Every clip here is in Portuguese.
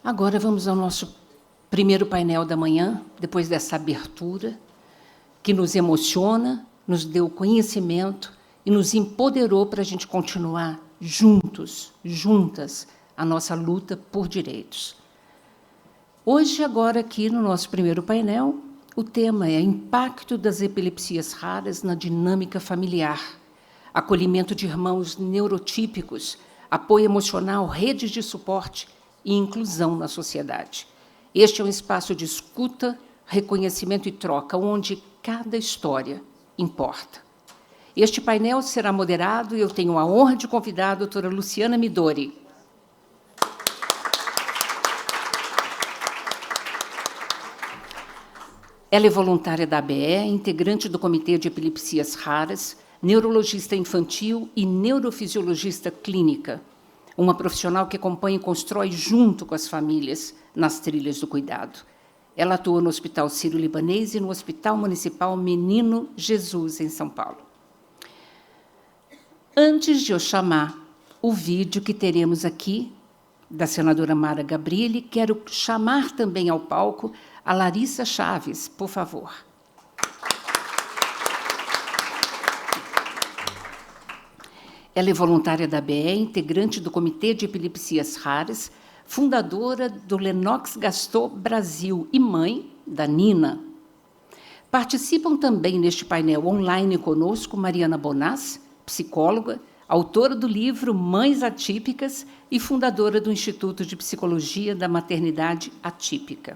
Agora vamos ao nosso primeiro painel da manhã, depois dessa abertura, que nos emociona, nos deu conhecimento e nos empoderou para a gente continuar juntos, juntas, a nossa luta por direitos. Hoje, agora, aqui no nosso primeiro painel, o tema é impacto das epilepsias raras na dinâmica familiar, acolhimento de irmãos neurotípicos, apoio emocional, redes de suporte e inclusão na sociedade. Este é um espaço de escuta, reconhecimento e troca, onde cada história importa. Este painel será moderado e eu tenho a honra de convidar a doutora Luciana Midori. Ela é voluntária da ABE, integrante do Comitê de Epilepsias Raras, neurologista infantil e neurofisiologista clínica, uma profissional que acompanha e constrói junto com as famílias nas trilhas do cuidado. Ela atua no Hospital Sírio-Libanês e no Hospital Municipal Menino Jesus, em São Paulo. Antes de eu chamar o vídeo que teremos aqui, da senadora Mara Gabrilli, quero chamar também ao palco a Larissa Chaves, por favor. Ela é voluntária da ABE, integrante do Comitê de Epilepsias Raras, fundadora do Lennox Gastaut Brasil e mãe da Nina. Participam também neste painel online conosco Mariana Bonás, psicóloga, autora do livro Mães Atípicas e fundadora do Instituto de Psicologia da Maternidade Atípica.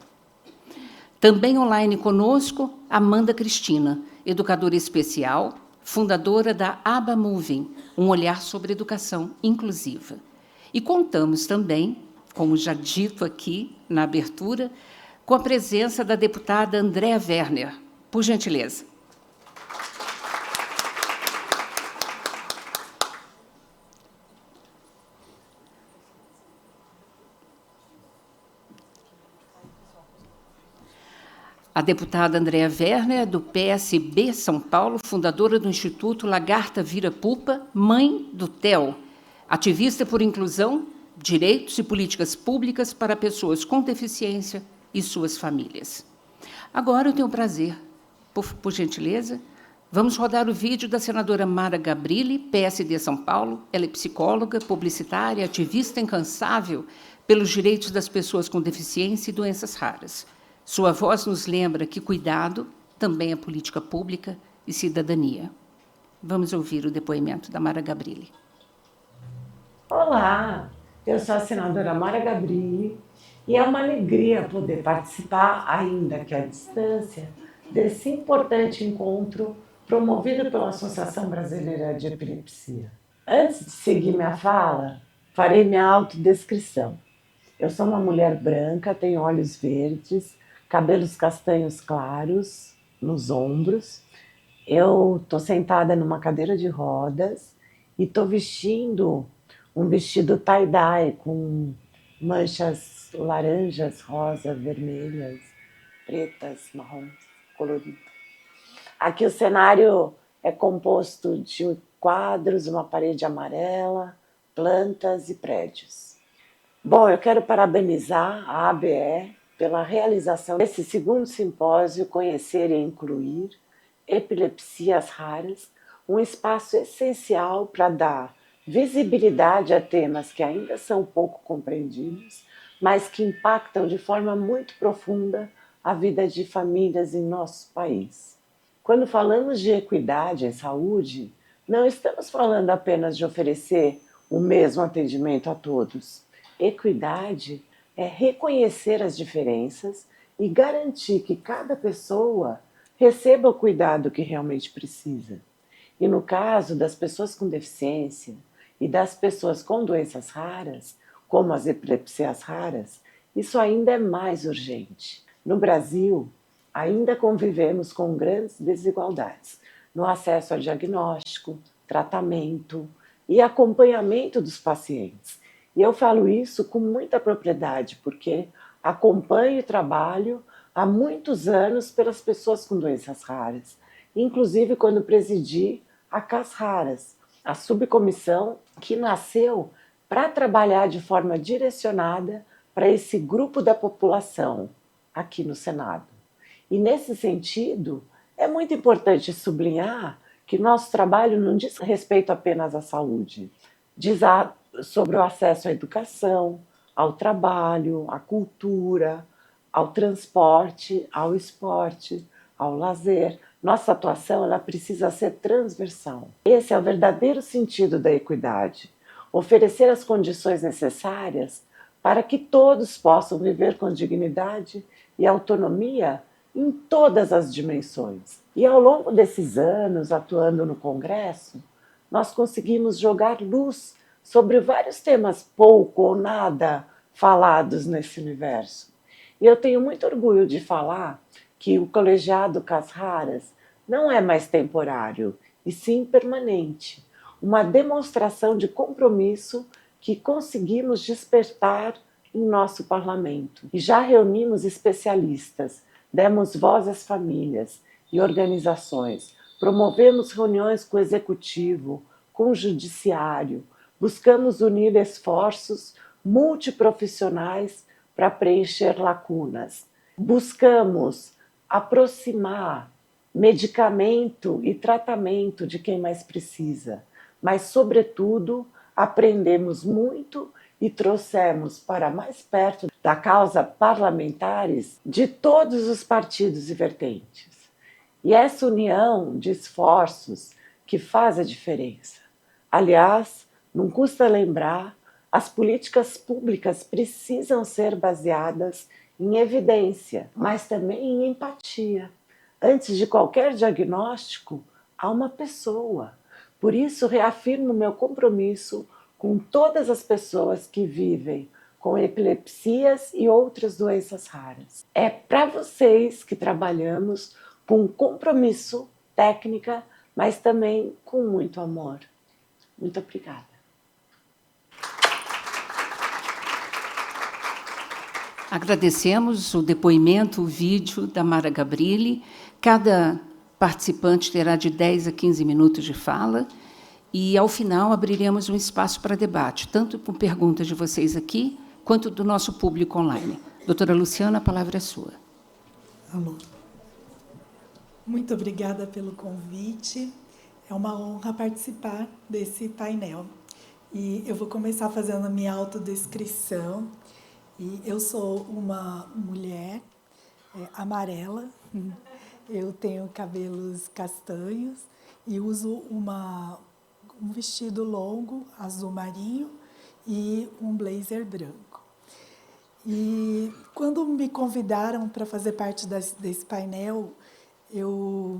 Também online conosco Amanda Cristina, educadora especial, fundadora da Aba Moving, um olhar sobre educação inclusiva. E contamos também, como já dito aqui na abertura, com a presença da deputada Andréa Werner. Por gentileza. A deputada Andréa Werner, do PSB São Paulo, fundadora do Instituto Lagarta Vira Pupa, mãe do Theo, ativista por inclusão, direitos e políticas públicas para pessoas com deficiência e suas famílias. Agora eu tenho o prazer, por gentileza, vamos rodar o vídeo da senadora Mara Gabrilli, PSD São Paulo. Ela é psicóloga, publicitária, ativista incansável pelos direitos das pessoas com deficiência e doenças raras. Sua voz nos lembra que cuidado também é política pública e cidadania. Vamos ouvir o depoimento da Mara Gabrilli. Olá, eu sou a senadora Mara Gabrilli e é uma alegria poder participar, ainda que à distância, desse importante encontro promovido pela Associação Brasileira de Epilepsia. Antes de seguir minha fala, farei minha autodescrição. Eu sou uma mulher branca, tenho olhos verdes, cabelos castanhos claros nos ombros. Eu estou sentada numa cadeira de rodas e estou vestindo um vestido tie-dye com manchas laranjas, rosas, vermelhas, pretas, marrons, coloridas. Aqui o cenário é composto de quadros, uma parede amarela, plantas e prédios. Bom, eu quero parabenizar a ABE pela realização desse segundo simpósio Conhecer e Incluir Epilepsias Raras, um espaço essencial para dar visibilidade a temas que ainda são pouco compreendidos, mas que impactam de forma muito profunda a vida de famílias em nosso país. Quando falamos de equidade em saúde, não estamos falando apenas de oferecer o mesmo atendimento a todos. Equidade é reconhecer as diferenças e garantir que cada pessoa receba o cuidado que realmente precisa. E no caso das pessoas com deficiência e das pessoas com doenças raras, como as epilepsias raras, isso ainda é mais urgente. No Brasil, ainda convivemos com grandes desigualdades no acesso ao diagnóstico, tratamento e acompanhamento dos pacientes. E eu falo isso com muita propriedade, porque acompanho e trabalho há muitos anos pelas pessoas com doenças raras, inclusive quando presidi a CAS Raras, a subcomissão que nasceu para trabalhar de forma direcionada para esse grupo da população aqui no Senado. E, nesse sentido, é muito importante sublinhar que nosso trabalho não diz respeito apenas à saúde, diz sobre o acesso à educação, ao trabalho, à cultura, ao transporte, ao esporte, ao lazer. Nossa atuação ela precisa ser transversal. Esse é o verdadeiro sentido da equidade: oferecer as condições necessárias para que todos possam viver com dignidade e autonomia em todas as dimensões. E ao longo desses anos, atuando no Congresso, nós conseguimos jogar luz sobre vários temas pouco ou nada falados nesse universo. E eu tenho muito orgulho de falar que o colegiado Cas-Raras não é mais temporário, e sim permanente. Uma demonstração de compromisso que conseguimos despertar em nosso parlamento. E já reunimos especialistas, demos voz às famílias e organizações, promovemos reuniões com o executivo, com o judiciário, buscamos unir esforços multiprofissionais para preencher lacunas. Buscamos aproximar medicamento e tratamento de quem mais precisa, mas, sobretudo, aprendemos muito e trouxemos para mais perto da causa parlamentares de todos os partidos e vertentes. E essa união de esforços que faz a diferença. Aliás, não custa lembrar, as políticas públicas precisam ser baseadas em evidência, mas também em empatia. Antes de qualquer diagnóstico, há uma pessoa. Por isso, reafirmo meu compromisso com todas as pessoas que vivem com epilepsias e outras doenças raras. É para vocês que trabalhamos com compromisso, técnica, mas também com muito amor. Muito obrigada. Agradecemos o depoimento, o vídeo da Mara Gabrilli. Cada participante terá de 10 a 15 minutos de fala e, ao final, abriremos um espaço para debate, tanto com perguntas de vocês aqui, quanto do nosso público online. Doutora Luciana, a palavra é sua. Alô. Muito obrigada pelo convite. É uma honra participar desse painel. E eu vou começar fazendo a minha autodescrição. E eu sou uma mulher amarela, eu tenho cabelos castanhos e uso um vestido longo, azul marinho, e um blazer branco. E quando me convidaram para fazer parte desse painel, eu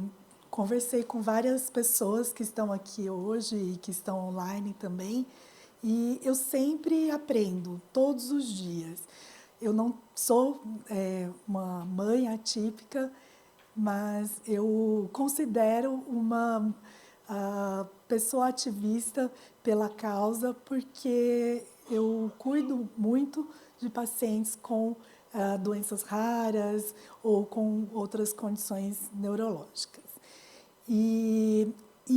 conversei com várias pessoas que estão aqui hoje e que estão online também, e eu sempre aprendo, todos os dias. Eu não sou uma mãe atípica, mas eu considero uma pessoa ativista pela causa, porque eu cuido muito de pacientes com doenças raras ou com outras condições neurológicas. E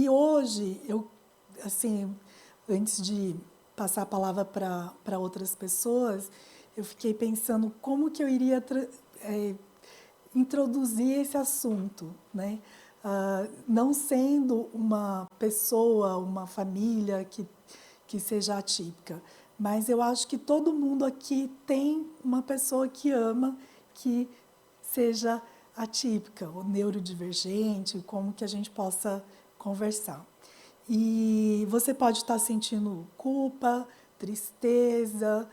hoje, assim, antes de passar a palavra para outras pessoas, eu fiquei pensando como que eu iria introduzir esse assunto, né? Não sendo uma pessoa, uma família que seja atípica, mas eu acho que todo mundo aqui tem uma pessoa que ama que seja atípica, ou neurodivergente, como que a gente possa conversar. E você pode estar sentindo culpa, tristeza,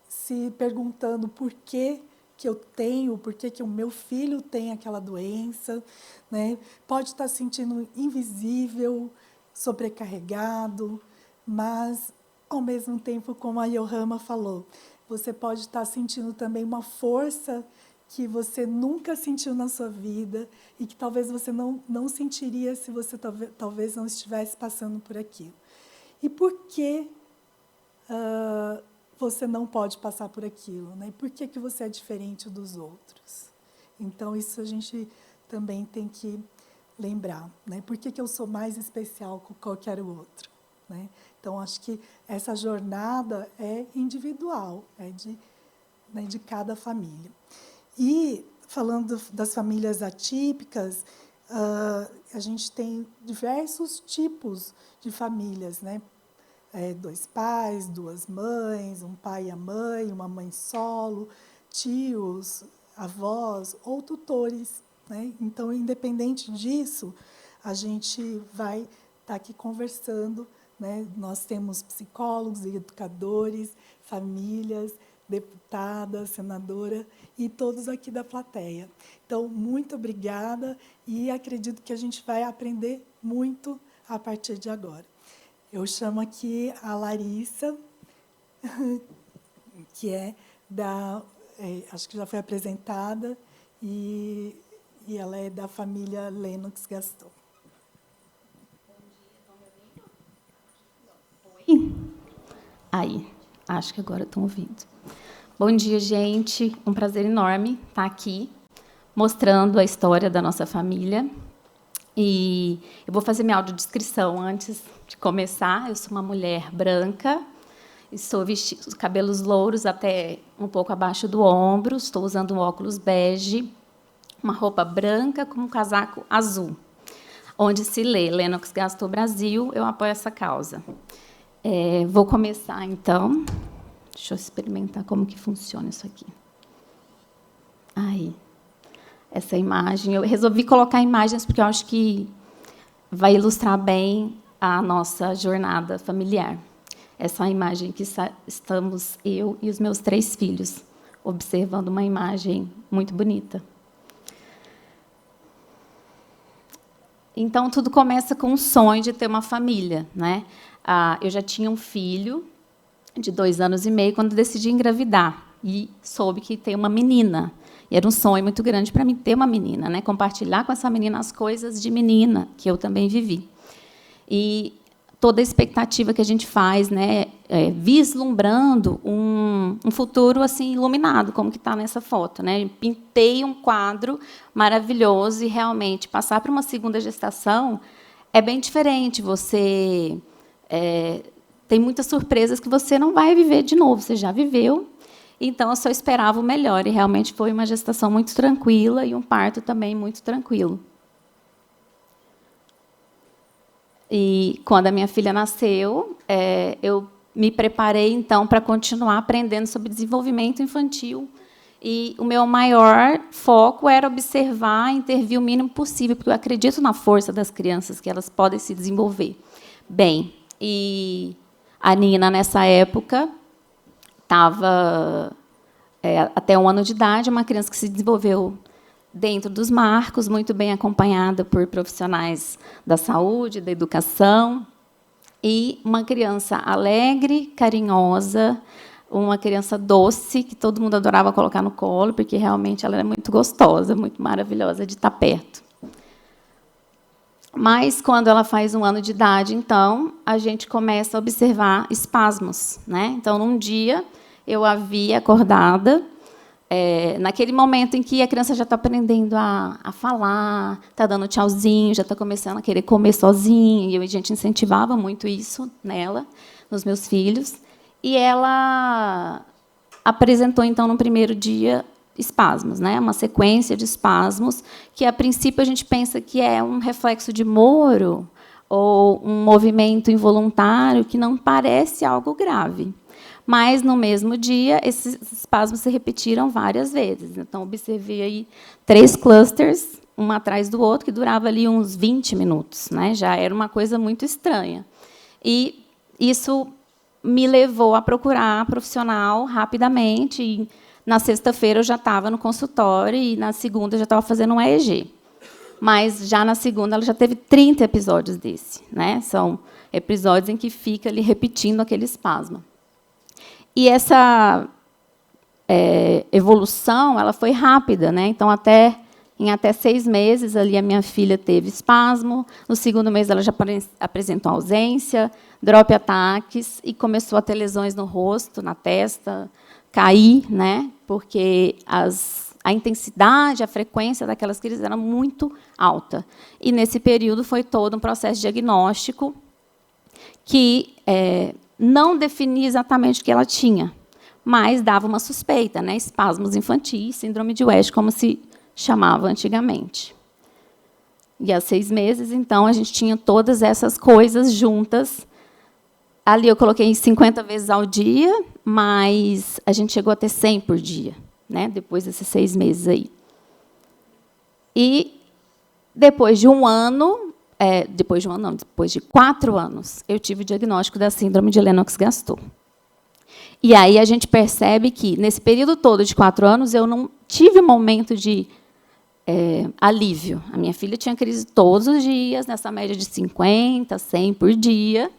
se perguntando por que eu tenho, por que o meu filho tem aquela doença, né? Pode estar sentindo invisível, sobrecarregado, mas, ao mesmo tempo, como a Yohama falou, você pode estar sentindo também uma força que você nunca sentiu na sua vida e que talvez você não sentiria se você talvez não estivesse passando por aquilo. E por que você não pode passar por aquilo, né? E por que você é diferente dos outros? Então, isso a gente também tem que lembrar, né? Por que eu sou mais especial que qualquer outro? né? Então, acho que essa jornada é individual, de cada família. E, falando das famílias atípicas, a gente tem diversos tipos de famílias, né? 2 pais, 2 mães, um pai e a mãe, uma mãe solo, tios, avós ou tutores, né? Então, independente disso, a gente vai estar aqui conversando, né? Nós temos psicólogos e educadores, famílias, deputada, senadora e todos aqui da plateia. Então, muito obrigada e acredito que a gente vai aprender muito a partir de agora. Eu chamo aqui a Larissa, que é acho que já foi apresentada, e ela é da família Lennox Gaston. Aí, acho que agora estão ouvindo. Bom dia, gente. Um prazer enorme estar aqui, mostrando a história da nossa família. E eu vou fazer minha audiodescrição antes de começar. Eu sou uma mulher branca, estou vestindo os cabelos louros até um pouco abaixo do ombro, estou usando um óculos bege, uma roupa branca com um casaco azul, onde se lê Lennox Gaston Brasil, eu apoio essa causa. Vou começar, então. Deixa eu experimentar como que funciona isso aqui. Aí, essa imagem. Eu resolvi colocar imagens porque eu acho que vai ilustrar bem a nossa jornada familiar. Essa imagem que estamos eu e os meus 3 filhos, observando uma imagem muito bonita. Então, tudo começa com um sonho de ter uma família, né? Eu já tinha um filho de 2 anos e meio quando decidi engravidar e soube que tem uma menina. E era um sonho muito grande para mim ter uma menina, né? Compartilhar com essa menina as coisas de menina que eu também vivi. E toda a expectativa que a gente faz, né? Vislumbrando um futuro assim iluminado, como que está nessa foto, né? Pintei um quadro maravilhoso e realmente passar para uma segunda gestação é bem diferente. Você tem muitas surpresas que você não vai viver de novo, você já viveu. Então, eu só esperava o melhor, e realmente foi uma gestação muito tranquila e um parto também muito tranquilo. E, quando a minha filha nasceu, eu me preparei, então, para continuar aprendendo sobre desenvolvimento infantil. E o meu maior foco era observar e intervir o mínimo possível, porque eu acredito na força das crianças, que elas podem se desenvolver bem. E a Nina, nessa época, estava até 1 ano de idade, uma criança que se desenvolveu dentro dos marcos, muito bem acompanhada por profissionais da saúde, da educação, e uma criança alegre, carinhosa, uma criança doce, que todo mundo adorava colocar no colo, porque realmente ela era muito gostosa, muito maravilhosa de estar perto. Mas, quando ela faz 1 ano de idade, então, a gente começa a observar espasmos, né? Então, num dia, eu a vi acordada, naquele momento em que a criança já está aprendendo a falar, está dando tchauzinho, já está começando a querer comer sozinha, e a gente incentivava muito isso nela, nos meus filhos. E ela apresentou, então, no primeiro dia, espasmos, né? Uma sequência de espasmos que, a princípio, a gente pensa que é um reflexo de Moro ou um movimento involuntário que não parece algo grave. Mas, no mesmo dia, esses espasmos se repetiram várias vezes. Então, observei aí 3 clusters, um atrás do outro, que durava ali uns 20 minutos, né? Já era uma coisa muito estranha. E isso me levou a procurar profissional rapidamente. E, na sexta-feira, eu já estava no consultório e, na segunda, eu já estava fazendo um EEG. Mas, já na segunda, ela já teve 30 episódios desse, né? São episódios em que fica ali repetindo aquele espasmo. E essa evolução ela foi rápida, né? Então, em até 6 meses, ali, a minha filha teve espasmo. No segundo mês, ela já apresentou ausência, drop ataques, e começou a ter lesões no rosto, na testa, cair, né? Porque a intensidade, a frequência daquelas crises era muito alta. E, nesse período, foi todo um processo diagnóstico que não definia exatamente o que ela tinha, mas dava uma suspeita, né? Espasmos infantis, síndrome de West, como se chamava antigamente. E há 6 meses, então, a gente tinha todas essas coisas juntas. Ali eu coloquei 50 vezes ao dia, mas a gente chegou a ter 100 por dia, né? Depois desses 6 meses aí. E depois de 1 ano, depois de 4 anos, eu tive o diagnóstico da síndrome de Lennox-Gastaut. E aí a gente percebe que, nesse período todo de 4 anos, eu não tive um momento de alívio. A minha filha tinha crise todos os dias, nessa média de 50, 100 por dia,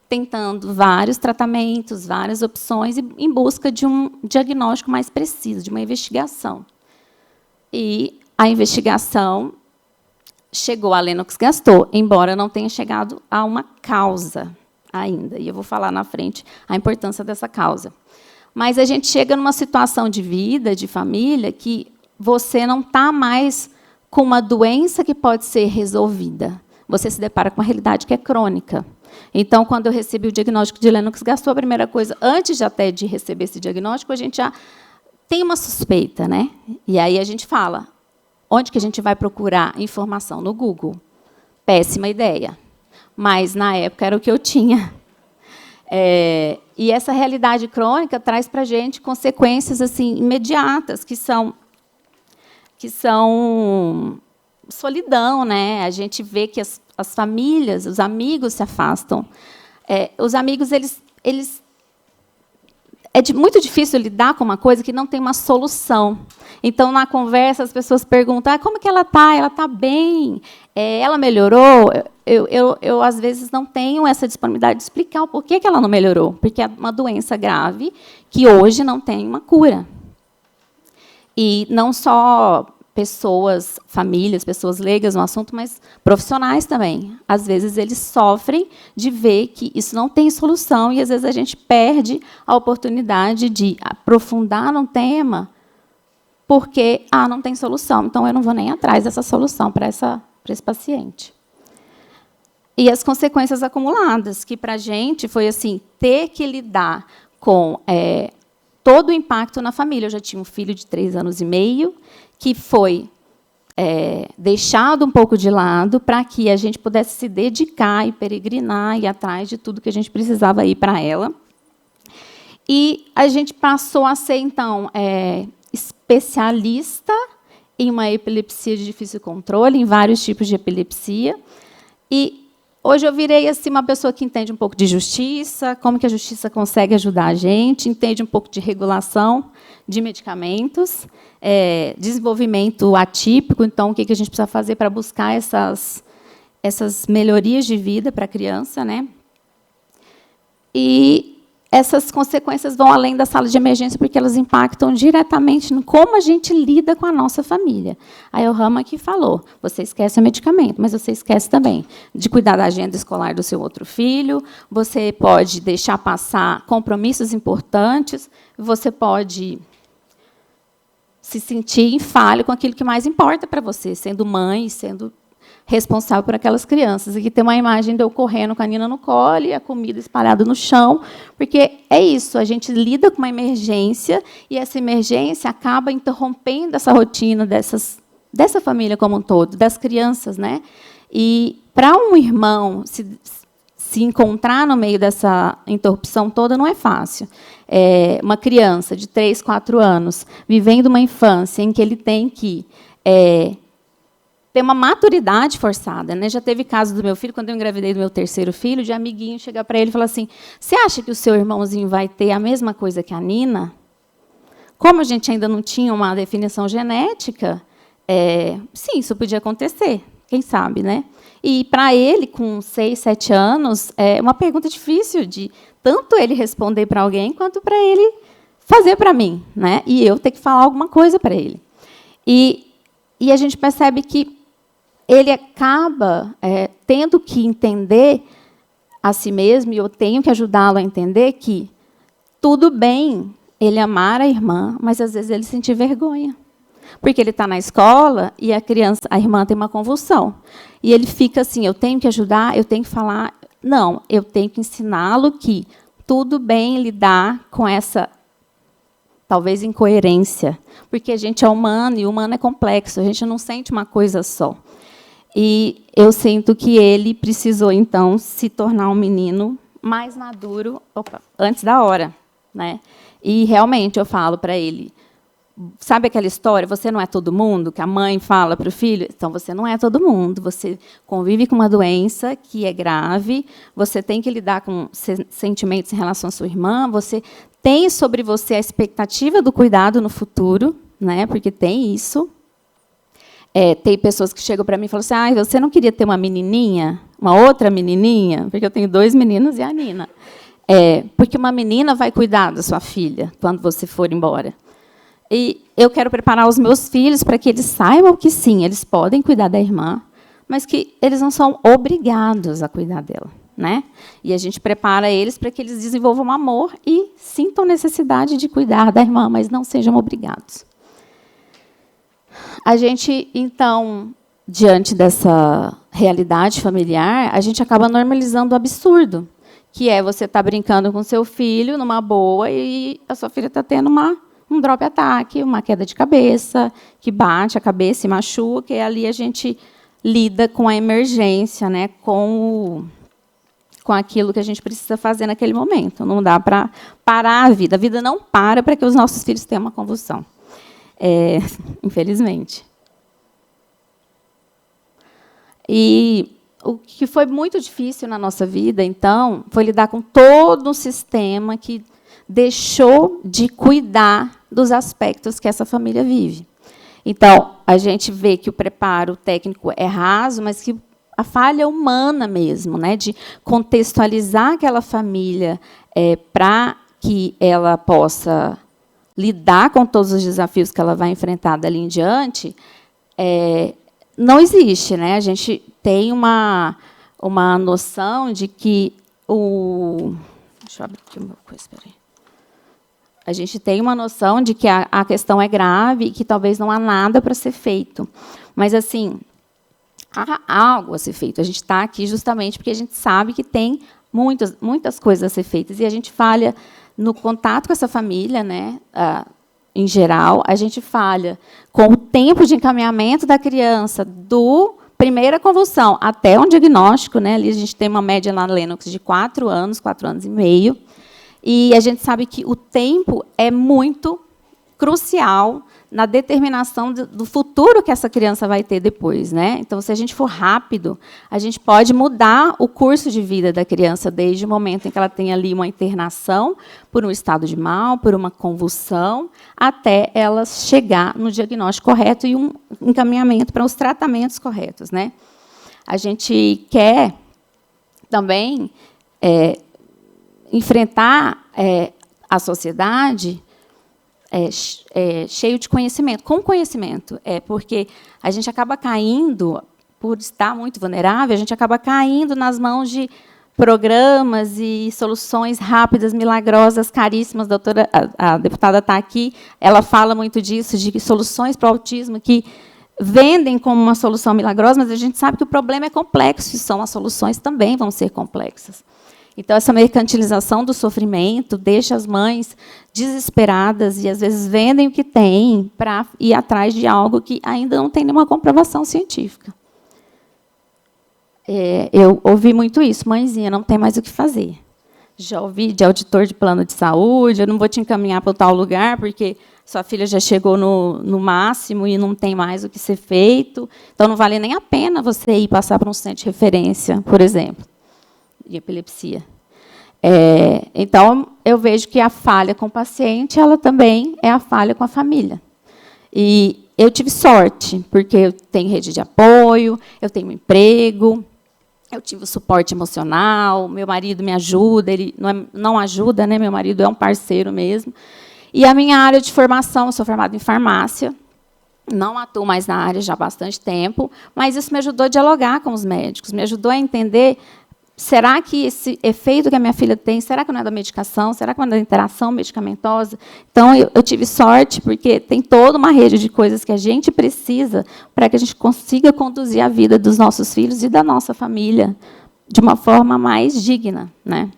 tentando vários tratamentos, várias opções, e em busca de um diagnóstico mais preciso, de uma investigação. E a investigação chegou a Lennox-Gastaut, embora não tenha chegado a uma causa ainda. E eu vou falar na frente a importância dessa causa. Mas a gente chega numa situação de vida, de família, que você não está mais com uma doença que pode ser resolvida. Você se depara com uma realidade que é crônica. Então, quando eu recebi o diagnóstico de Lennox-Gastaut, a primeira coisa, antes até de receber esse diagnóstico, a gente já tem uma suspeita, né? E aí a gente fala, onde que a gente vai procurar informação? No Google. Péssima ideia. Mas, na época, era o que eu tinha. E essa realidade crônica traz para a gente consequências assim, imediatas, que são solidão, né? A gente vê que as famílias, os amigos se afastam. Os amigos, eles muito difícil lidar com uma coisa que não tem uma solução. Então, na conversa, as pessoas perguntam, como que ela está? Ela está bem? Ela melhorou? Eu, às vezes, não tenho essa disponibilidade de explicar o porquê que ela não melhorou, porque é uma doença grave que hoje não tem uma cura. E não só pessoas, famílias, pessoas leigas no assunto, mas profissionais também. Às vezes, eles sofrem de ver que isso não tem solução e, às vezes, a gente perde a oportunidade de aprofundar num tema porque não tem solução, então eu não vou nem atrás dessa solução para esse paciente. E as consequências acumuladas, que, para a gente, foi assim, ter que lidar com todo o impacto na família. Eu já tinha um filho de 3 anos e meio, que foi deixado um pouco de lado para que a gente pudesse se dedicar e peregrinar e ir atrás de tudo que a gente precisava ir para ela. E a gente passou a ser, então, especialista em uma epilepsia de difícil controle, em vários tipos de epilepsia. E hoje eu virei assim, uma pessoa que entende um pouco de justiça, como que a justiça consegue ajudar a gente, entende um pouco de regulação de medicamentos, desenvolvimento atípico, então, o que a gente precisa fazer para buscar essas melhorias de vida para a criança, né? E essas consequências vão além da sala de emergência, porque elas impactam diretamente no como a gente lida com a nossa família. A Elhama aqui falou, você esquece o medicamento, mas você esquece também de cuidar da agenda escolar do seu outro filho, você pode deixar passar compromissos importantes, você pode se sentir em falha com aquilo que mais importa para você, sendo mãe, sendo responsável por aquelas crianças. Aqui tem uma imagem de eu correndo com a Nina no colo e a comida espalhada no chão, porque é isso, a gente lida com uma emergência e essa emergência acaba interrompendo essa rotina dessa família como um todo, das crianças, né? E para um irmão se encontrar no meio dessa interrupção toda não é fácil. Uma criança de 3, 4 anos vivendo uma infância em que ele tem que ter uma maturidade forçada, né? Já teve caso do meu filho, quando eu engravidei do meu 3º filho, de amiguinho chegar para ele e falar assim, você acha que o seu irmãozinho vai ter a mesma coisa que a Nina? Como a gente ainda não tinha uma definição genética, sim, isso podia acontecer, quem sabe, né? E, para ele, com 6, 7 anos, é uma pergunta difícil de tanto ele responder para alguém, quanto para ele fazer para mim, né? E eu ter que falar alguma coisa para ele. E a gente percebe que ele acaba tendo que entender a si mesmo, e eu tenho que ajudá-lo a entender que tudo bem ele amar a irmã, mas, às vezes, ele sentir vergonha. Porque ele está na escola e a irmã tem uma convulsão. E ele fica assim, eu tenho que ajudar, eu tenho que falar. Não, eu tenho que ensiná-lo que tudo bem lidar com essa, talvez, incoerência, porque a gente é humano e o humano é complexo, a gente não sente uma coisa só. E eu sinto que ele precisou, então, se tornar um menino mais maduro antes da hora, né? E, realmente, eu falo para ele, sabe aquela história, você não é todo mundo, que a mãe fala para o filho? Então, você não é todo mundo, você convive com uma doença que é grave, você tem que lidar com sentimentos em relação à sua irmã, você tem sobre você a expectativa do cuidado no futuro, né? Porque tem isso. Tem pessoas que chegam para mim e falam assim, você não queria ter uma menininha, uma outra menininha? Porque eu tenho 2 meninos e a Nina. Porque uma menina vai cuidar da sua filha quando você for embora. E eu quero preparar os meus filhos para que eles saibam que, sim, eles podem cuidar da irmã, mas que eles não são obrigados a cuidar dela, né? E a gente prepara eles para que eles desenvolvam amor e sintam necessidade de cuidar da irmã, mas não sejam obrigados. A gente, então, diante dessa realidade familiar, a gente acaba normalizando o absurdo, que é você estar brincando com seu filho numa boa e a sua filha está tendo um drop ataque, uma queda de cabeça, que bate a cabeça e machuca, e ali a gente lida com a emergência, né, com aquilo que a gente precisa fazer naquele momento. Não dá para parar a vida. A vida não para que os nossos filhos tenham uma convulsão. Infelizmente. E o que foi muito difícil na nossa vida, então, foi lidar com todo um sistema que deixou de cuidar dos aspectos que essa família vive. Então, a gente vê que o preparo técnico é raso, mas que a falha humana mesmo, né, de contextualizar aquela família para que ela possa lidar com todos os desafios que ela vai enfrentar dali em diante, não existe, né? A gente tem uma noção de que deixa eu abrir aqui uma coisa, espera aí. A gente tem uma noção de que a questão é grave e que talvez não há nada para ser feito. Mas, assim, há algo a ser feito. A gente está aqui justamente porque a gente sabe que tem muitas coisas a ser feitas. E a gente falha no contato com essa família, né? Em geral, a gente falha com o tempo de encaminhamento da criança do primeira convulsão até um diagnóstico, né? Ali a gente tem uma média na Lennox de 4 anos, 4 anos e meio. E a gente sabe que o tempo é muito crucial na determinação do futuro que essa criança vai ter depois, né? Então, se a gente for rápido, a gente pode mudar o curso de vida da criança desde o momento em que ela tem ali uma internação por um estado de mal, por uma convulsão, até ela chegar no diagnóstico correto e um encaminhamento para os tratamentos corretos, né? A gente quer também enfrentar a sociedade cheio de conhecimento, com conhecimento, porque a gente acaba caindo, por estar muito vulnerável, a gente acaba caindo nas mãos de programas e soluções rápidas, milagrosas, caríssimas. A deputada está aqui, ela fala muito disso, de soluções para o autismo que vendem como uma solução milagrosa, mas a gente sabe que o problema é complexo, e as soluções também vão ser complexas. Então, essa mercantilização do sofrimento deixa as mães desesperadas e, às vezes, vendem o que têm para ir atrás de algo que ainda não tem nenhuma comprovação científica. Eu ouvi muito isso, mãezinha, não tem mais o que fazer. Já ouvi de auditor de plano de saúde, eu não vou te encaminhar para tal lugar, porque sua filha já chegou no máximo e não tem mais o que ser feito. Então, não vale nem a pena você ir passar para um centro de referência, por exemplo, de epilepsia. Então, eu vejo que a falha com o paciente, ela também é a falha com a família. E eu tive sorte, porque eu tenho rede de apoio, eu tenho um emprego, eu tive o suporte emocional, meu marido me ajuda, ele não ajuda, né? Meu marido é um parceiro mesmo. E a minha área de formação, eu sou formada em farmácia, não atuo mais na área já há bastante tempo, mas isso me ajudou a dialogar com os médicos, me ajudou a entender, será que esse efeito que a minha filha tem, será que não é da medicação, será que não é da interação medicamentosa? Então, eu tive sorte, porque tem toda uma rede de coisas que a gente precisa para que a gente consiga conduzir a vida dos nossos filhos e da nossa família de uma forma mais digna, né?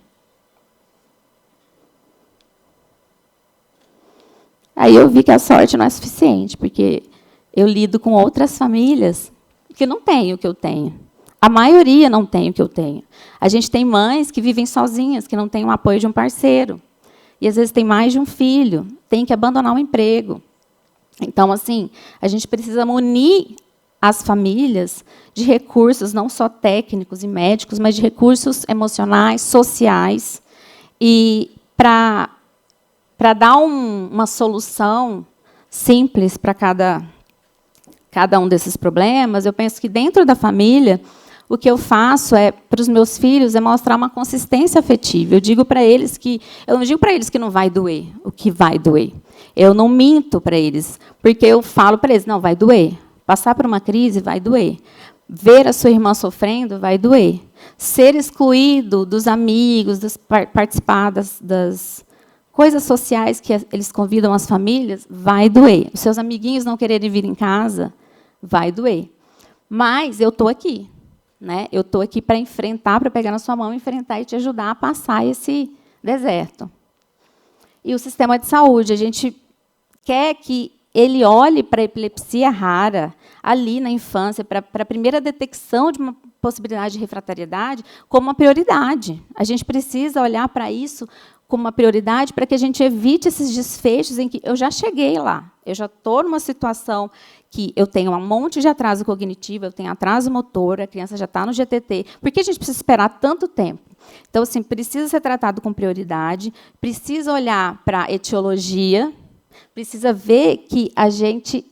Aí eu vi que a sorte não é suficiente, porque eu lido com outras famílias que não têm o que eu tenho. A maioria não tem o que eu tenho. A gente tem mães que vivem sozinhas, que não têm o apoio de um parceiro. E, às vezes, tem mais de um filho, tem que abandonar o emprego. Então, assim, a gente precisa munir as famílias de recursos, não só técnicos e médicos, mas de recursos emocionais, sociais, e para dar uma solução simples para cada um desses problemas, eu penso que, dentro da família, o que eu faço para os meus filhos é mostrar uma consistência afetiva. Eu não digo para eles que não vai doer, o que vai doer. Eu não minto para eles, porque eu falo para eles, não, vai doer. Passar por uma crise vai doer. Ver a sua irmã sofrendo vai doer. Ser excluído dos amigos, participar das coisas sociais que eles convidam as famílias, vai doer. Os seus amiguinhos não quererem vir em casa, vai doer. Mas eu estou aqui. Né? Eu estou aqui para enfrentar, para pegar na sua mão, enfrentar e te ajudar a passar esse deserto. E o sistema de saúde, a gente quer que ele olhe para a epilepsia rara, ali na infância, para a primeira detecção de uma possibilidade de refratariedade, como uma prioridade. A gente precisa olhar para isso como uma prioridade para que a gente evite esses desfechos em que eu já cheguei lá, eu já estou numa situação que eu tenho um monte de atraso cognitivo, eu tenho atraso motor, a criança já está no GTT. Por que a gente precisa esperar tanto tempo? Então, assim, precisa ser tratado com prioridade, precisa olhar para a etiologia, precisa ver que a gente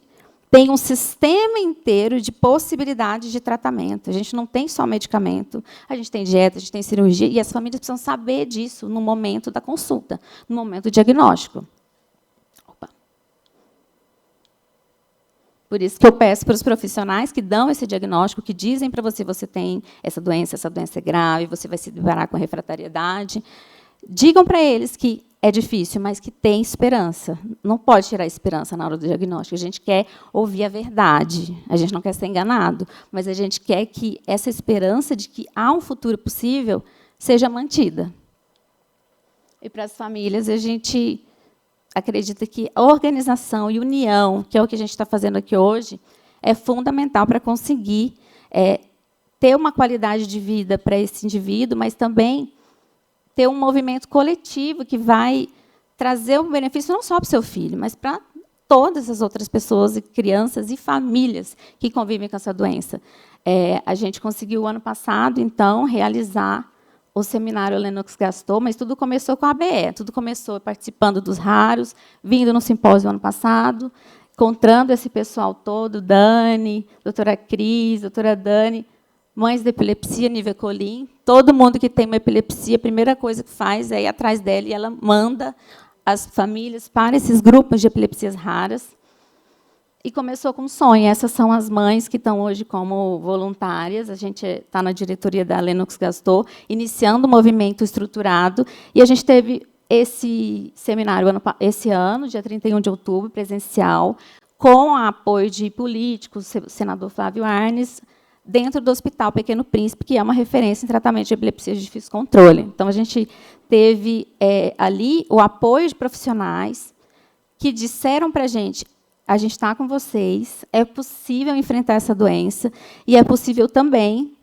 tem um sistema inteiro de possibilidades de tratamento. A gente não tem só medicamento, a gente tem dieta, a gente tem cirurgia, e as famílias precisam saber disso no momento da consulta, no momento do diagnóstico. Opa. Por isso que eu peço para os profissionais que dão esse diagnóstico, que dizem para você, você tem essa doença é grave, você vai se deparar com a refratariedade, digam para eles que é difícil, mas que tem esperança. Não pode tirar a esperança na hora do diagnóstico. A gente quer ouvir a verdade, a gente não quer ser enganado, mas a gente quer que essa esperança de que há um futuro possível seja mantida. E, para as famílias, a gente acredita que a organização e união, que é o que a gente está fazendo aqui hoje, é fundamental para conseguir ter uma qualidade de vida para esse indivíduo, mas também ter um movimento coletivo que vai trazer um benefício não só para o seu filho, mas para todas as outras pessoas, e crianças e famílias que convivem com essa doença. A gente conseguiu, ano passado, então, realizar o seminário Lennox-Gastaut, mas tudo começou com a ABE, tudo começou participando dos raros, vindo no simpósio ano passado, encontrando esse pessoal todo, Dani, doutora Cris, doutora Dani, mães de epilepsia, nível Colim, todo mundo que tem uma epilepsia, a primeira coisa que faz é ir atrás dela, e ela manda as famílias para esses grupos de epilepsias raras. E começou com um sonho. Essas são as mães que estão hoje como voluntárias. A gente está na diretoria da Lennox-Gastaut, iniciando um movimento estruturado. E a gente teve esse seminário esse ano, dia 31 de outubro, presencial, com o apoio de políticos, o senador Flávio Arnes, dentro do Hospital Pequeno Príncipe, que é uma referência em tratamento de epilepsia de difícil controle. Então, a gente teve ali o apoio de profissionais que disseram para a gente está com vocês, é possível enfrentar essa doença, e é possível também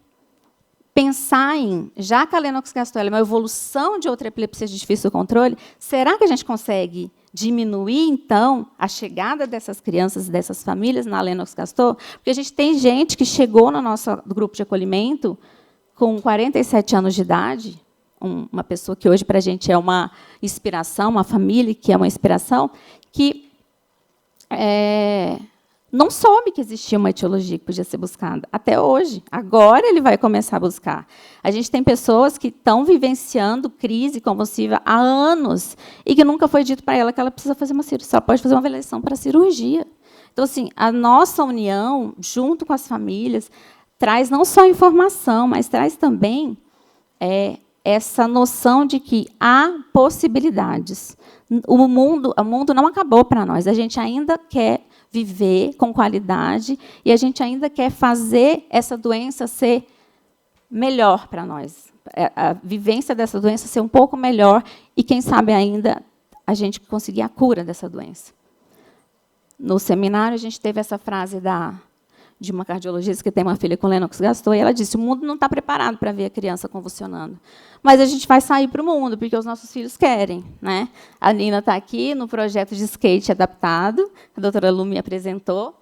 pensar em, já que a Lennox-Gastaut é uma evolução de outra epilepsia de difícil controle, será que a gente consegue diminuir, então, a chegada dessas crianças e dessas famílias na Lennox-Gastaut? Porque a gente tem gente que chegou no nosso grupo de acolhimento com 47 anos de idade, uma pessoa que hoje, para a gente, é uma inspiração, uma família que é uma inspiração, que não soube que existia uma etiologia que podia ser buscada, até hoje. Agora ele vai começar a buscar. A gente tem pessoas que estão vivenciando crise convulsiva há anos e que nunca foi dito para ela que ela precisa fazer uma cirurgia, só pode fazer uma avaliação para cirurgia. Então, assim, a nossa união, junto com as famílias, traz não só informação, mas traz também essa noção de que há possibilidades. O mundo não acabou para nós. A gente ainda quer viver com qualidade e a gente ainda quer fazer essa doença ser melhor para nós. A vivência dessa doença ser um pouco melhor e, quem sabe ainda, a gente conseguir a cura dessa doença. No seminário, a gente teve essa frase de uma cardiologista que tem uma filha com Lennox-Gastaut, e ela disse: o mundo não está preparado para ver a criança convulsionando. Mas a gente vai sair para o mundo, porque os nossos filhos querem. Né? A Nina está aqui no projeto de skate adaptado, a doutora Lu me apresentou,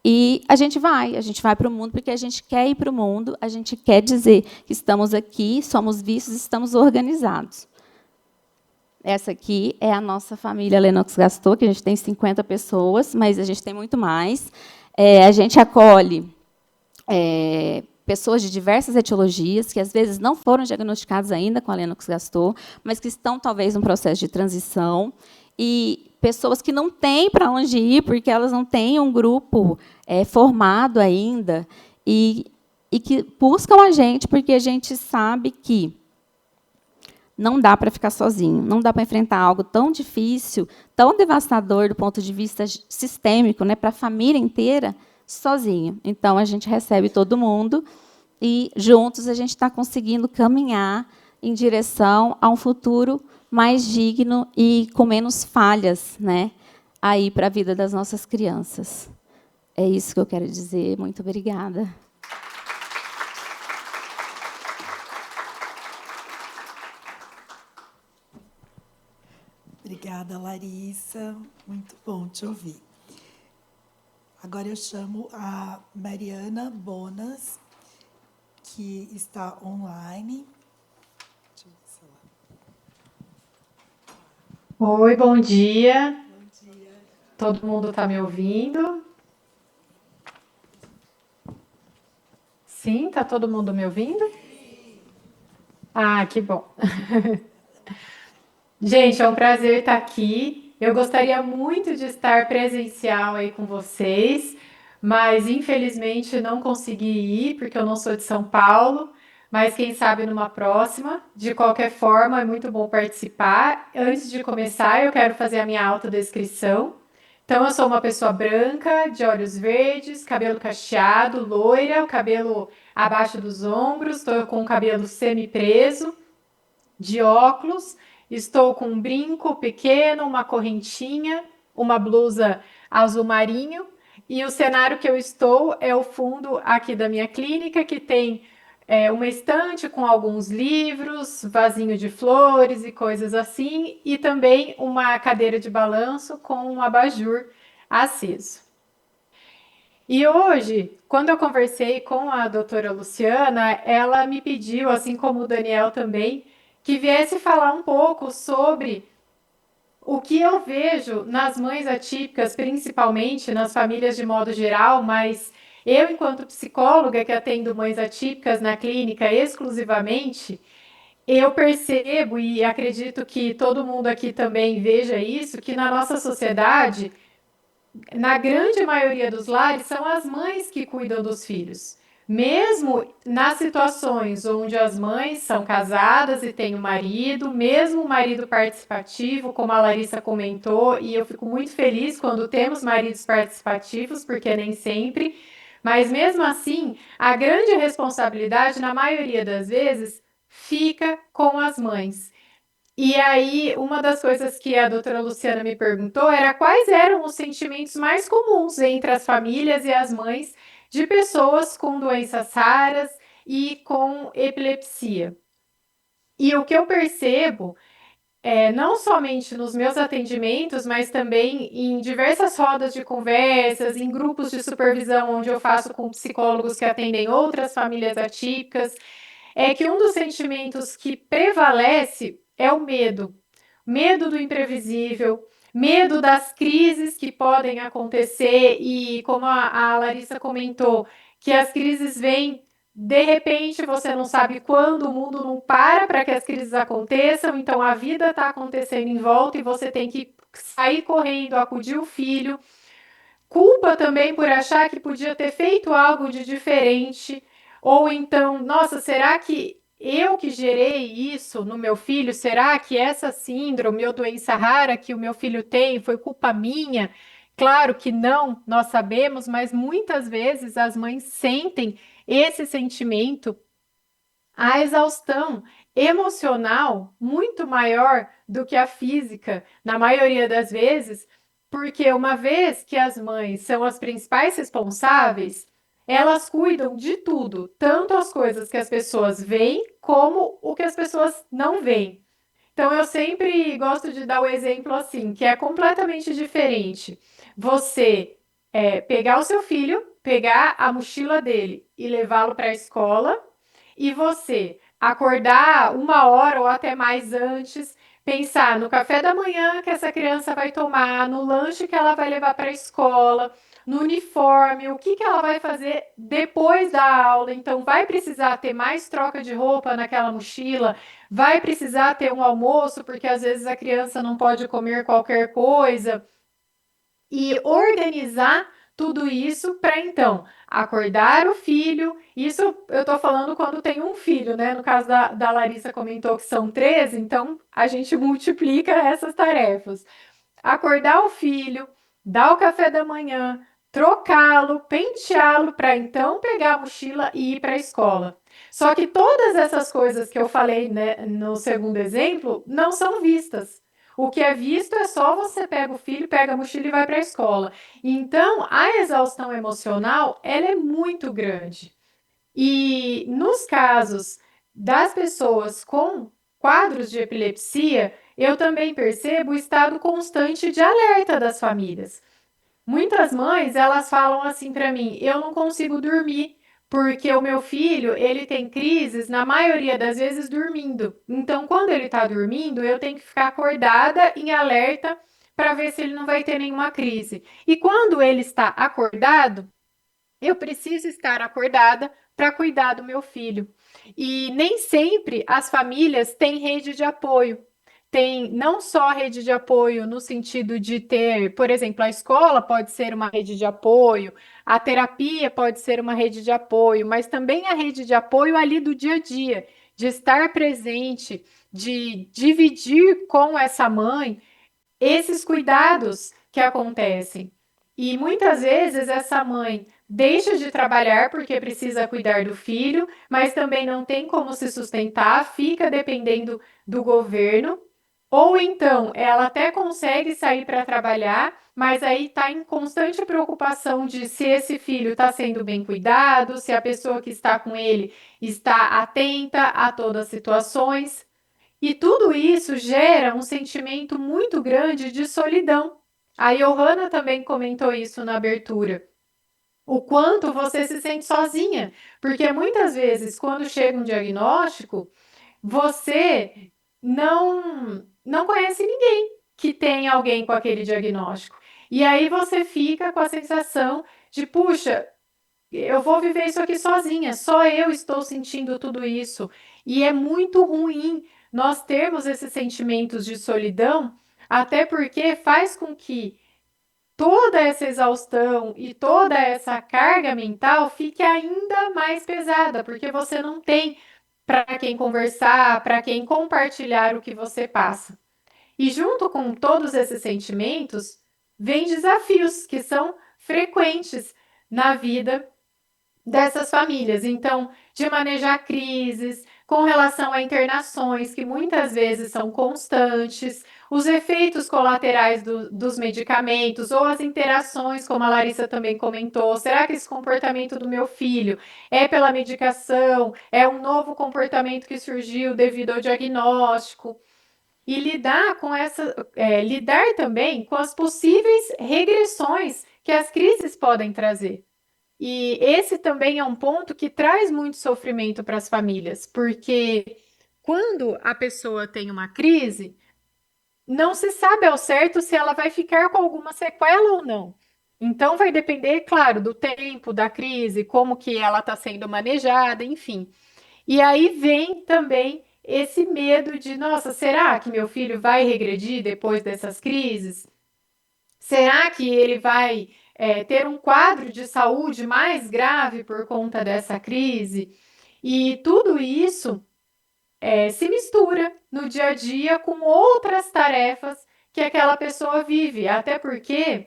e a gente vai para o mundo, porque a gente quer ir para o mundo, a gente quer dizer que estamos aqui, somos vistos, estamos organizados. Essa aqui é a nossa família Lennox-Gastaut, que a gente tem 50 pessoas, mas a gente tem muito mais. A gente acolhe pessoas de diversas etiologias, que às vezes não foram diagnosticadas ainda com a Lennox-Gastaut, mas que estão, talvez, num processo de transição, e pessoas que não têm para onde ir, porque elas não têm um grupo formado ainda, e que buscam a gente, porque a gente sabe que não dá para ficar sozinho, não dá para enfrentar algo tão difícil, tão devastador do ponto de vista sistêmico, né, para a família inteira, sozinho. Então, a gente recebe todo mundo e, juntos, a gente está conseguindo caminhar em direção a um futuro mais digno e com menos falhas, né, aí para a vida das nossas crianças. É isso que eu quero dizer. Muito obrigada. Obrigada, Larissa. Muito bom te ouvir. Agora eu chamo a Mariana Bonas, que está online. Deixa eu ver se ela... Oi, bom dia. Bom dia. Todo mundo está me ouvindo? Sim, está todo mundo me ouvindo? Ah, que bom. Gente, é um prazer estar aqui. Eu gostaria muito de estar presencial aí com vocês, mas infelizmente não consegui ir, porque eu não sou de São Paulo, mas quem sabe numa próxima. De qualquer forma, é muito bom participar. Antes de começar, eu quero fazer a minha autodescrição. Então, eu sou uma pessoa branca, de olhos verdes, cabelo cacheado, loira, o cabelo abaixo dos ombros, estou com o cabelo semi-preso, de óculos. Estou com um brinco pequeno, uma correntinha, uma blusa azul marinho, e o cenário que eu estou é o fundo aqui da minha clínica, que tem uma estante com alguns livros, vasinho de flores e coisas assim, e também uma cadeira de balanço com um abajur aceso. E hoje, quando eu conversei com a doutora Luciana, ela me pediu, assim como o Daniel também, que viesse falar um pouco sobre o que eu vejo nas mães atípicas, principalmente nas famílias de modo geral, mas eu, enquanto psicóloga que atendo mães atípicas na clínica exclusivamente, eu percebo, e acredito que todo mundo aqui também veja isso, que na nossa sociedade, na grande maioria dos lares, são as mães que cuidam dos filhos. Mesmo nas situações onde as mães são casadas e têm um marido, mesmo o marido participativo, como a Larissa comentou, e eu fico muito feliz quando temos maridos participativos, porque nem sempre, mas mesmo assim, a grande responsabilidade, na maioria das vezes, fica com as mães. E aí, uma das coisas que a doutora Luciana me perguntou era quais eram os sentimentos mais comuns entre as famílias e as mães de pessoas com doenças raras e com epilepsia. E o que eu percebo, não somente nos meus atendimentos, mas também em diversas rodas de conversas, em grupos de supervisão onde eu faço com psicólogos que atendem outras famílias atípicas, é que um dos sentimentos que prevalece é o medo. Medo do imprevisível, medo das crises que podem acontecer e, como a Larissa comentou, que as crises vêm de repente, você não sabe quando, o mundo não para que as crises aconteçam, então a vida está acontecendo em volta e você tem que sair correndo, acudir o filho. Culpa também por achar que podia ter feito algo de diferente, ou então, nossa, será que eu que gerei isso no meu filho? Será que essa síndrome ou doença rara que o meu filho tem foi culpa minha? Claro que não, nós sabemos, mas muitas vezes as mães sentem esse sentimento a exaustão emocional muito maior do que a física, na maioria das vezes, porque uma vez que as mães são as principais responsáveis, elas cuidam de tudo, tanto as coisas que as pessoas veem, como o que as pessoas não veem. Então, eu sempre gosto de dar o exemplo assim, que é completamente diferente. Você pegar o seu filho, pegar a mochila dele e levá-lo para a escola, e você acordar 1 hora ou até mais antes, pensar no café da manhã que essa criança vai tomar, no lanche que ela vai levar para a escola, no uniforme, o que que ela vai fazer depois da aula. Então, vai precisar ter mais troca de roupa naquela mochila, vai precisar ter um almoço, porque às vezes a criança não pode comer qualquer coisa, e organizar tudo isso para então acordar o filho. Isso eu estou falando quando tem um filho, né? No caso da Larissa comentou que são 13, então a gente multiplica essas tarefas. Acordar o filho, dar o café da manhã, trocá-lo, penteá-lo para então pegar a mochila e ir para a escola. Só que todas essas coisas que eu falei, né, no segundo exemplo não são vistas. O que é visto é só você pega o filho, pega a mochila e vai para a escola. Então, a exaustão emocional, ela é muito grande. E nos casos das pessoas com quadros de epilepsia, eu também percebo o estado constante de alerta das famílias. Muitas mães, elas falam assim para mim: "Eu não consigo dormir, porque o meu filho, ele tem crises na maioria das vezes dormindo. Então, quando ele está dormindo, eu tenho que ficar acordada em alerta para ver se ele não vai ter nenhuma crise. E quando ele está acordado, eu preciso estar acordada para cuidar do meu filho." E nem sempre as famílias têm rede de apoio. Tem não só rede de apoio no sentido de ter, por exemplo, a escola pode ser uma rede de apoio, a terapia pode ser uma rede de apoio, mas também a rede de apoio ali do dia a dia, de estar presente, de dividir com essa mãe esses cuidados que acontecem. E muitas vezes essa mãe deixa de trabalhar porque precisa cuidar do filho, mas também não tem como se sustentar, fica dependendo do governo, ou então ela até consegue sair para trabalhar, mas aí está em constante preocupação de se esse filho está sendo bem cuidado, se a pessoa que está com ele está atenta a todas as situações. E tudo isso gera um sentimento muito grande de solidão. A Johanna também comentou isso na abertura. O quanto você se sente sozinha, porque muitas vezes, quando chega um diagnóstico, você não conhece ninguém que tem alguém com aquele diagnóstico. E aí você fica com a sensação de, puxa, eu vou viver isso aqui sozinha, só eu estou sentindo tudo isso. E é muito ruim nós termos esses sentimentos de solidão, até porque faz com que toda essa exaustão e toda essa carga mental fique ainda mais pesada, porque você não tem para quem conversar, para quem compartilhar o que você passa. E junto com todos esses sentimentos, vem desafios que são frequentes na vida dessas famílias. Então, de manejar crises, com relação a internações que muitas vezes são constantes, os efeitos colaterais dos medicamentos ou as interações, como a Larissa também comentou. Será que esse comportamento do meu filho é pela medicação? É um novo comportamento que surgiu devido ao diagnóstico? E lidar também com as possíveis regressões que as crises podem trazer. E esse também é um ponto que traz muito sofrimento para as famílias, porque quando a pessoa tem uma crise, não se sabe ao certo se ela vai ficar com alguma sequela ou não. Então vai depender, claro, do tempo da crise, como que ela está sendo manejada, enfim. E aí vem também esse medo de, nossa, será que meu filho vai regredir depois dessas crises? Será que ele vai ter um quadro de saúde mais grave por conta dessa crise? E tudo isso se mistura no dia a dia com outras tarefas que aquela pessoa vive. Até porque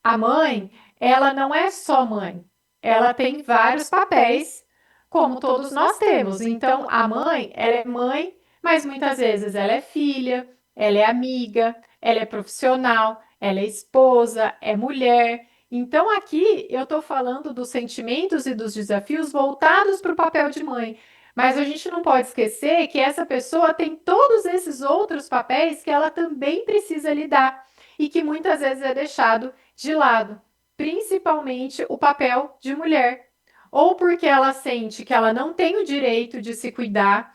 a mãe, ela não é só mãe, ela tem vários papéis como todos nós temos. Então, a mãe, ela é mãe, mas muitas vezes ela é filha, ela é amiga, ela é profissional, ela é esposa, é mulher. Então, aqui eu estou falando dos sentimentos e dos desafios voltados para o papel de mãe. Mas a gente não pode esquecer que essa pessoa tem todos esses outros papéis que ela também precisa lidar e que muitas vezes é deixado de lado, principalmente o papel de mulher. Ou porque ela sente que ela não tem o direito de se cuidar,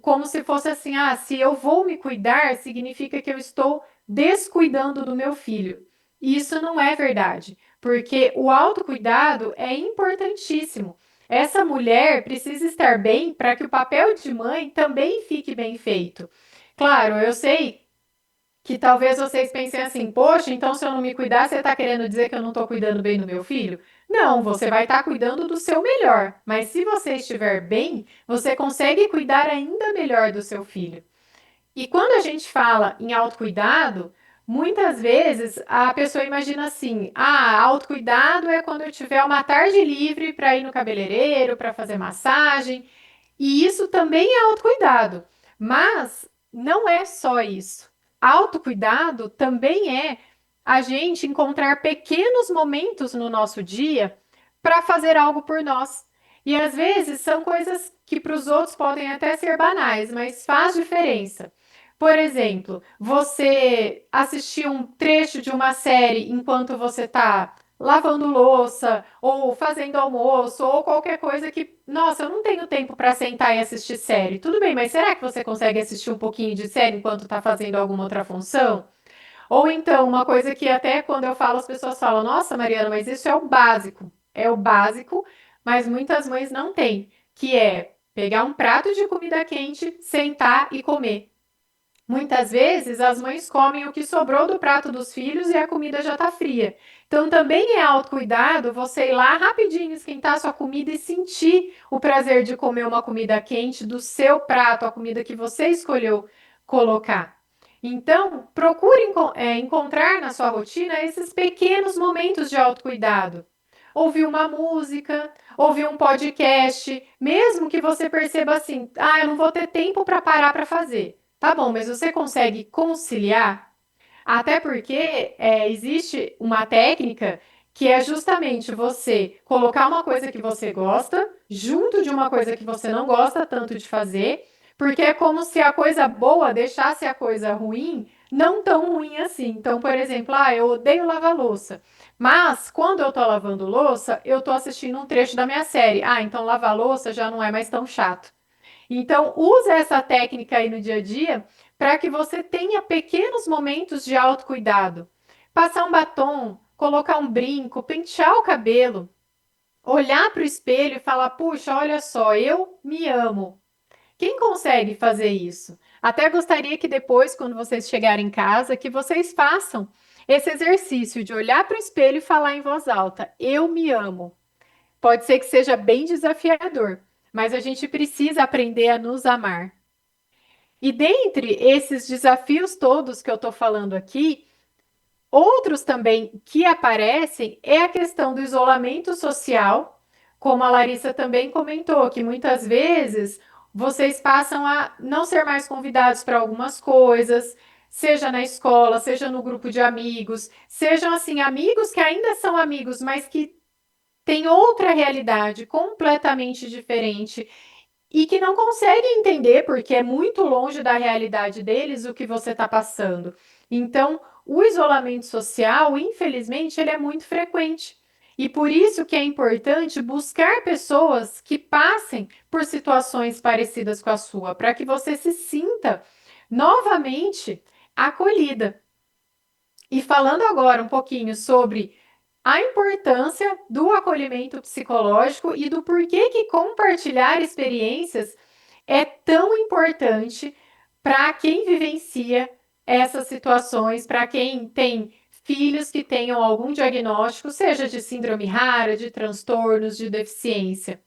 como se fosse assim: ah, se eu vou me cuidar, significa que eu estou descuidando do meu filho. E isso não é verdade, porque o autocuidado é importantíssimo. Essa mulher precisa estar bem para que o papel de mãe também fique bem feito. Claro, eu sei que talvez vocês pensem assim: poxa, então se eu não me cuidar, você está querendo dizer que eu não estou cuidando bem do meu filho? Não, você vai estar cuidando do seu melhor, mas se você estiver bem, você consegue cuidar ainda melhor do seu filho. E quando a gente fala em autocuidado, muitas vezes a pessoa imagina assim: ah, autocuidado é quando eu tiver uma tarde livre para ir no cabeleireiro, para fazer massagem, e isso também é autocuidado. Mas não é só isso. Autocuidado também é a gente encontrar pequenos momentos no nosso dia para fazer algo por nós. E às vezes são coisas que para os outros podem até ser banais, mas faz diferença. Por exemplo, você assistir um trecho de uma série enquanto você está lavando louça, ou fazendo almoço, ou qualquer coisa que, nossa, eu não tenho tempo para sentar e assistir série. Tudo bem, mas será que você consegue assistir um pouquinho de série enquanto está fazendo alguma outra função? Ou então, uma coisa que até quando eu falo, as pessoas falam: nossa, Mariana, mas isso é o básico. É o básico, mas muitas mães não têm, que é pegar um prato de comida quente, sentar e comer. Muitas vezes as mães comem o que sobrou do prato dos filhos e a comida já está fria. Então também é autocuidado você ir lá rapidinho esquentar sua comida e sentir o prazer de comer uma comida quente do seu prato, a comida que você escolheu colocar. Então, procure encontrar na sua rotina esses pequenos momentos de autocuidado. Ouvir uma música, ouvir um podcast, mesmo que você perceba assim: ah, eu não vou ter tempo para parar para fazer. Tá bom, mas você consegue conciliar? Até porque existe uma técnica que é justamente você colocar uma coisa que você gosta junto de uma coisa que você não gosta tanto de fazer, porque é como se a coisa boa deixasse a coisa ruim não tão ruim assim. Então, por exemplo, ah, eu odeio lavar louça, mas quando eu tô lavando louça, eu tô assistindo um trecho da minha série. Ah, então lavar louça já não é mais tão chato. Então, use essa técnica aí no dia a dia para que você tenha pequenos momentos de autocuidado. Passar um batom, colocar um brinco, pentear o cabelo, olhar para o espelho e falar: puxa, olha só, eu me amo. Quem consegue fazer isso? Até gostaria que depois, quando vocês chegarem em casa, que vocês façam esse exercício de olhar para o espelho e falar em voz alta: eu me amo. Pode ser que seja bem desafiador, mas a gente precisa aprender a nos amar. E dentre esses desafios todos que eu estou falando aqui, outros também que aparecem é a questão do isolamento social, como a Larissa também comentou, que muitas vezes vocês passam a não ser mais convidados para algumas coisas, seja na escola, seja no grupo de amigos, sejam assim amigos que ainda são amigos, mas que têm outra realidade completamente diferente e que não conseguem entender, porque é muito longe da realidade deles o que você está passando. Então, o isolamento social, infelizmente, ele é muito frequente. E por isso que é importante buscar pessoas que passem por situações parecidas com a sua, para que você se sinta novamente acolhida. E falando agora um pouquinho sobre a importância do acolhimento psicológico e do porquê que compartilhar experiências é tão importante para quem vivencia essas situações, para quem tem filhos que tenham algum diagnóstico, seja de síndrome rara, de transtornos, de deficiência.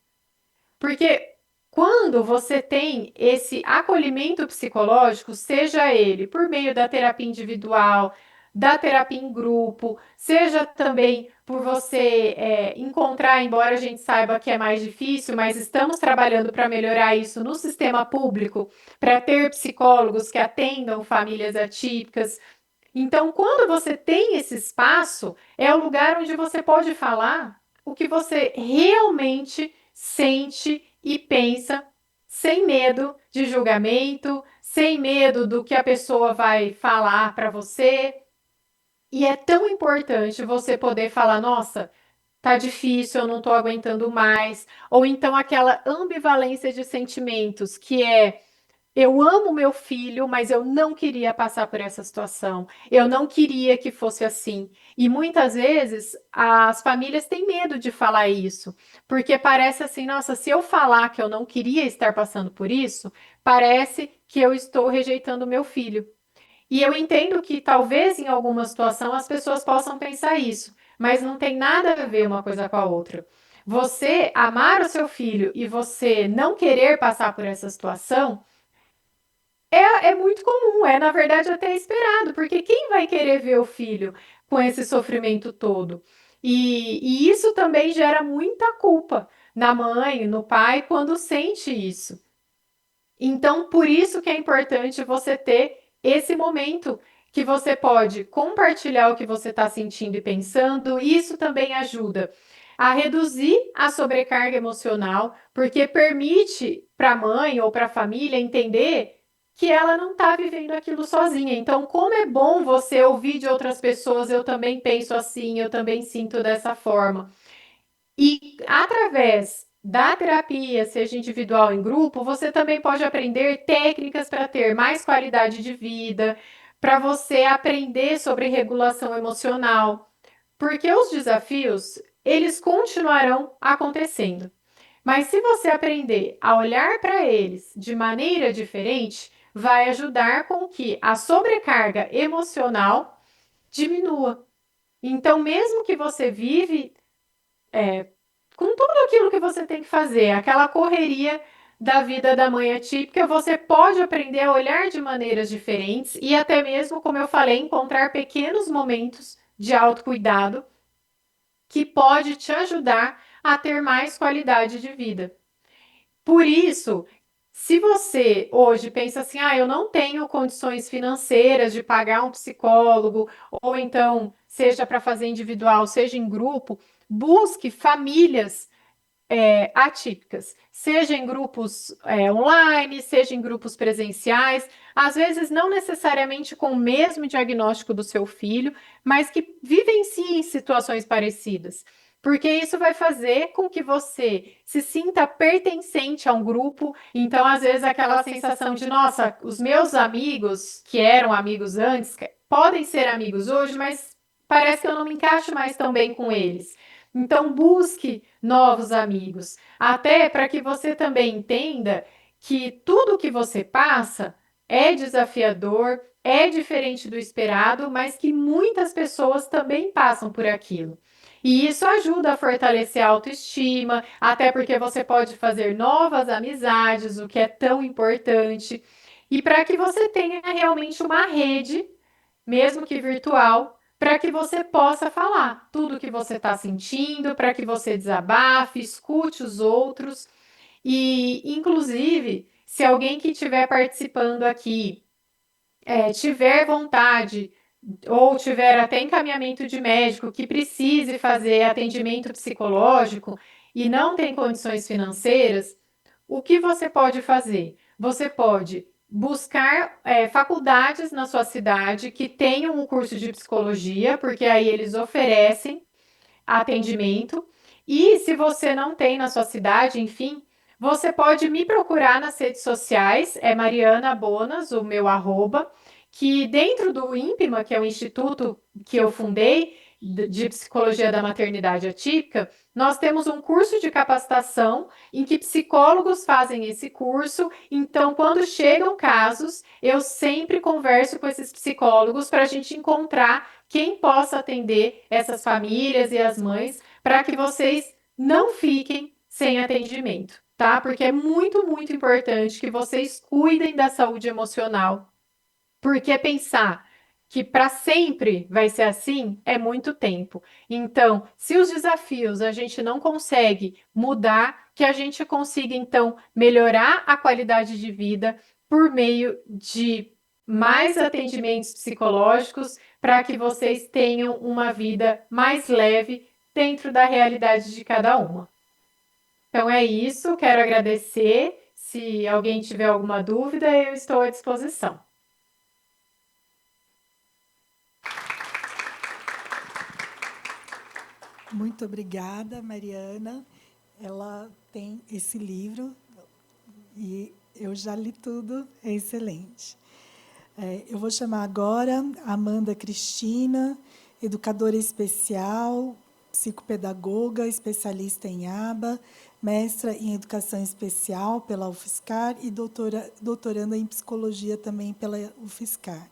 Porque quando você tem esse acolhimento psicológico, seja ele por meio da terapia individual, da terapia em grupo, seja também por você encontrar, embora a gente saiba que é mais difícil, mas estamos trabalhando para melhorar isso no sistema público, para ter psicólogos que atendam famílias atípicas. Então, quando você tem esse espaço, é o lugar onde você pode falar o que você realmente sente e pensa, sem medo de julgamento, sem medo do que a pessoa vai falar para você. E é tão importante você poder falar: nossa, tá difícil, eu não tô aguentando mais. Ou então aquela ambivalência de sentimentos, que é: eu amo meu filho, mas eu não queria passar por essa situação. Eu não queria que fosse assim. E muitas vezes as famílias têm medo de falar isso, porque parece assim: nossa, se eu falar que eu não queria estar passando por isso, parece que eu estou rejeitando meu filho. E eu entendo que talvez em alguma situação as pessoas possam pensar isso, mas não tem nada a ver uma coisa com a outra. Você amar o seu filho e você não querer passar por essa situação é muito comum, é na verdade até esperado, porque quem vai querer ver o filho com esse sofrimento todo? E isso também gera muita culpa na mãe, no pai, quando sente isso. Então, por isso que é importante você ter esse momento que você pode compartilhar o que você está sentindo e pensando. Isso também ajuda a reduzir a sobrecarga emocional, porque permite para a mãe ou para a família entender que ela não está vivendo aquilo sozinha. Então, como é bom você ouvir de outras pessoas: eu também penso assim, eu também sinto dessa forma. E através da terapia, seja individual ou em grupo, você também pode aprender técnicas para ter mais qualidade de vida, para você aprender sobre regulação emocional, porque os desafios, eles continuarão acontecendo. Mas se você aprender a olhar para eles de maneira diferente, vai ajudar com que a sobrecarga emocional diminua. Então, mesmo que você vive com tudo aquilo que você tem que fazer, aquela correria da vida da mãe atípica, você pode aprender a olhar de maneiras diferentes e até mesmo, como eu falei, encontrar pequenos momentos de autocuidado que pode te ajudar a ter mais qualidade de vida. Por isso, se você hoje pensa assim: eu não tenho condições financeiras de pagar um psicólogo, ou então, seja para fazer individual, seja em grupo, busque famílias atípicas, seja em grupos online, seja em grupos presenciais, às vezes não necessariamente com o mesmo diagnóstico do seu filho, mas que vivenciem situações parecidas. Porque isso vai fazer com que você se sinta pertencente a um grupo. Então, às vezes, aquela sensação de: nossa, os meus amigos, que eram amigos antes, podem ser amigos hoje, mas parece que eu não me encaixo mais tão bem com eles. Então, busque novos amigos, até para que você também entenda que tudo que você passa é desafiador, é diferente do esperado, mas que muitas pessoas também passam por aquilo. E isso ajuda a fortalecer a autoestima, até porque você pode fazer novas amizades, o que é tão importante, e para que você tenha realmente uma rede, mesmo que virtual, para que você possa falar tudo o que você está sentindo, para que você desabafe, escute os outros. E, inclusive, se alguém que estiver participando aqui tiver vontade ou tiver até encaminhamento de médico que precise fazer atendimento psicológico e não tem condições financeiras, o que você pode fazer? Você pode buscar faculdades na sua cidade que tenham um curso de psicologia, porque aí eles oferecem atendimento. E se você não tem na sua cidade, enfim, você pode me procurar nas redes sociais, é Mariana Bonas, o meu arroba, que dentro do INPMA, que é o instituto que eu fundei de psicologia da maternidade atípica, nós temos um curso de capacitação em que psicólogos fazem esse curso. Então, quando chegam casos, eu sempre converso com esses psicólogos para a gente encontrar quem possa atender essas famílias e as mães, para que vocês não fiquem sem atendimento, tá? Porque é muito, muito importante que vocês cuidem da saúde emocional, porque pensar que para sempre vai ser assim, é muito tempo. Então, se os desafios a gente não consegue mudar, que a gente consiga, então, melhorar a qualidade de vida por meio de mais atendimentos psicológicos, para que vocês tenham uma vida mais leve dentro da realidade de cada uma. Então é isso, quero agradecer. Se alguém tiver alguma dúvida, eu estou à disposição. Muito obrigada, Mariana. Ela tem esse livro e eu já li tudo, é excelente. Eu vou chamar agora a Amanda Cristina, educadora especial, psicopedagoga, especialista em ABA, mestra em educação especial pela UFSCar e doutoranda em psicologia também pela UFSCar.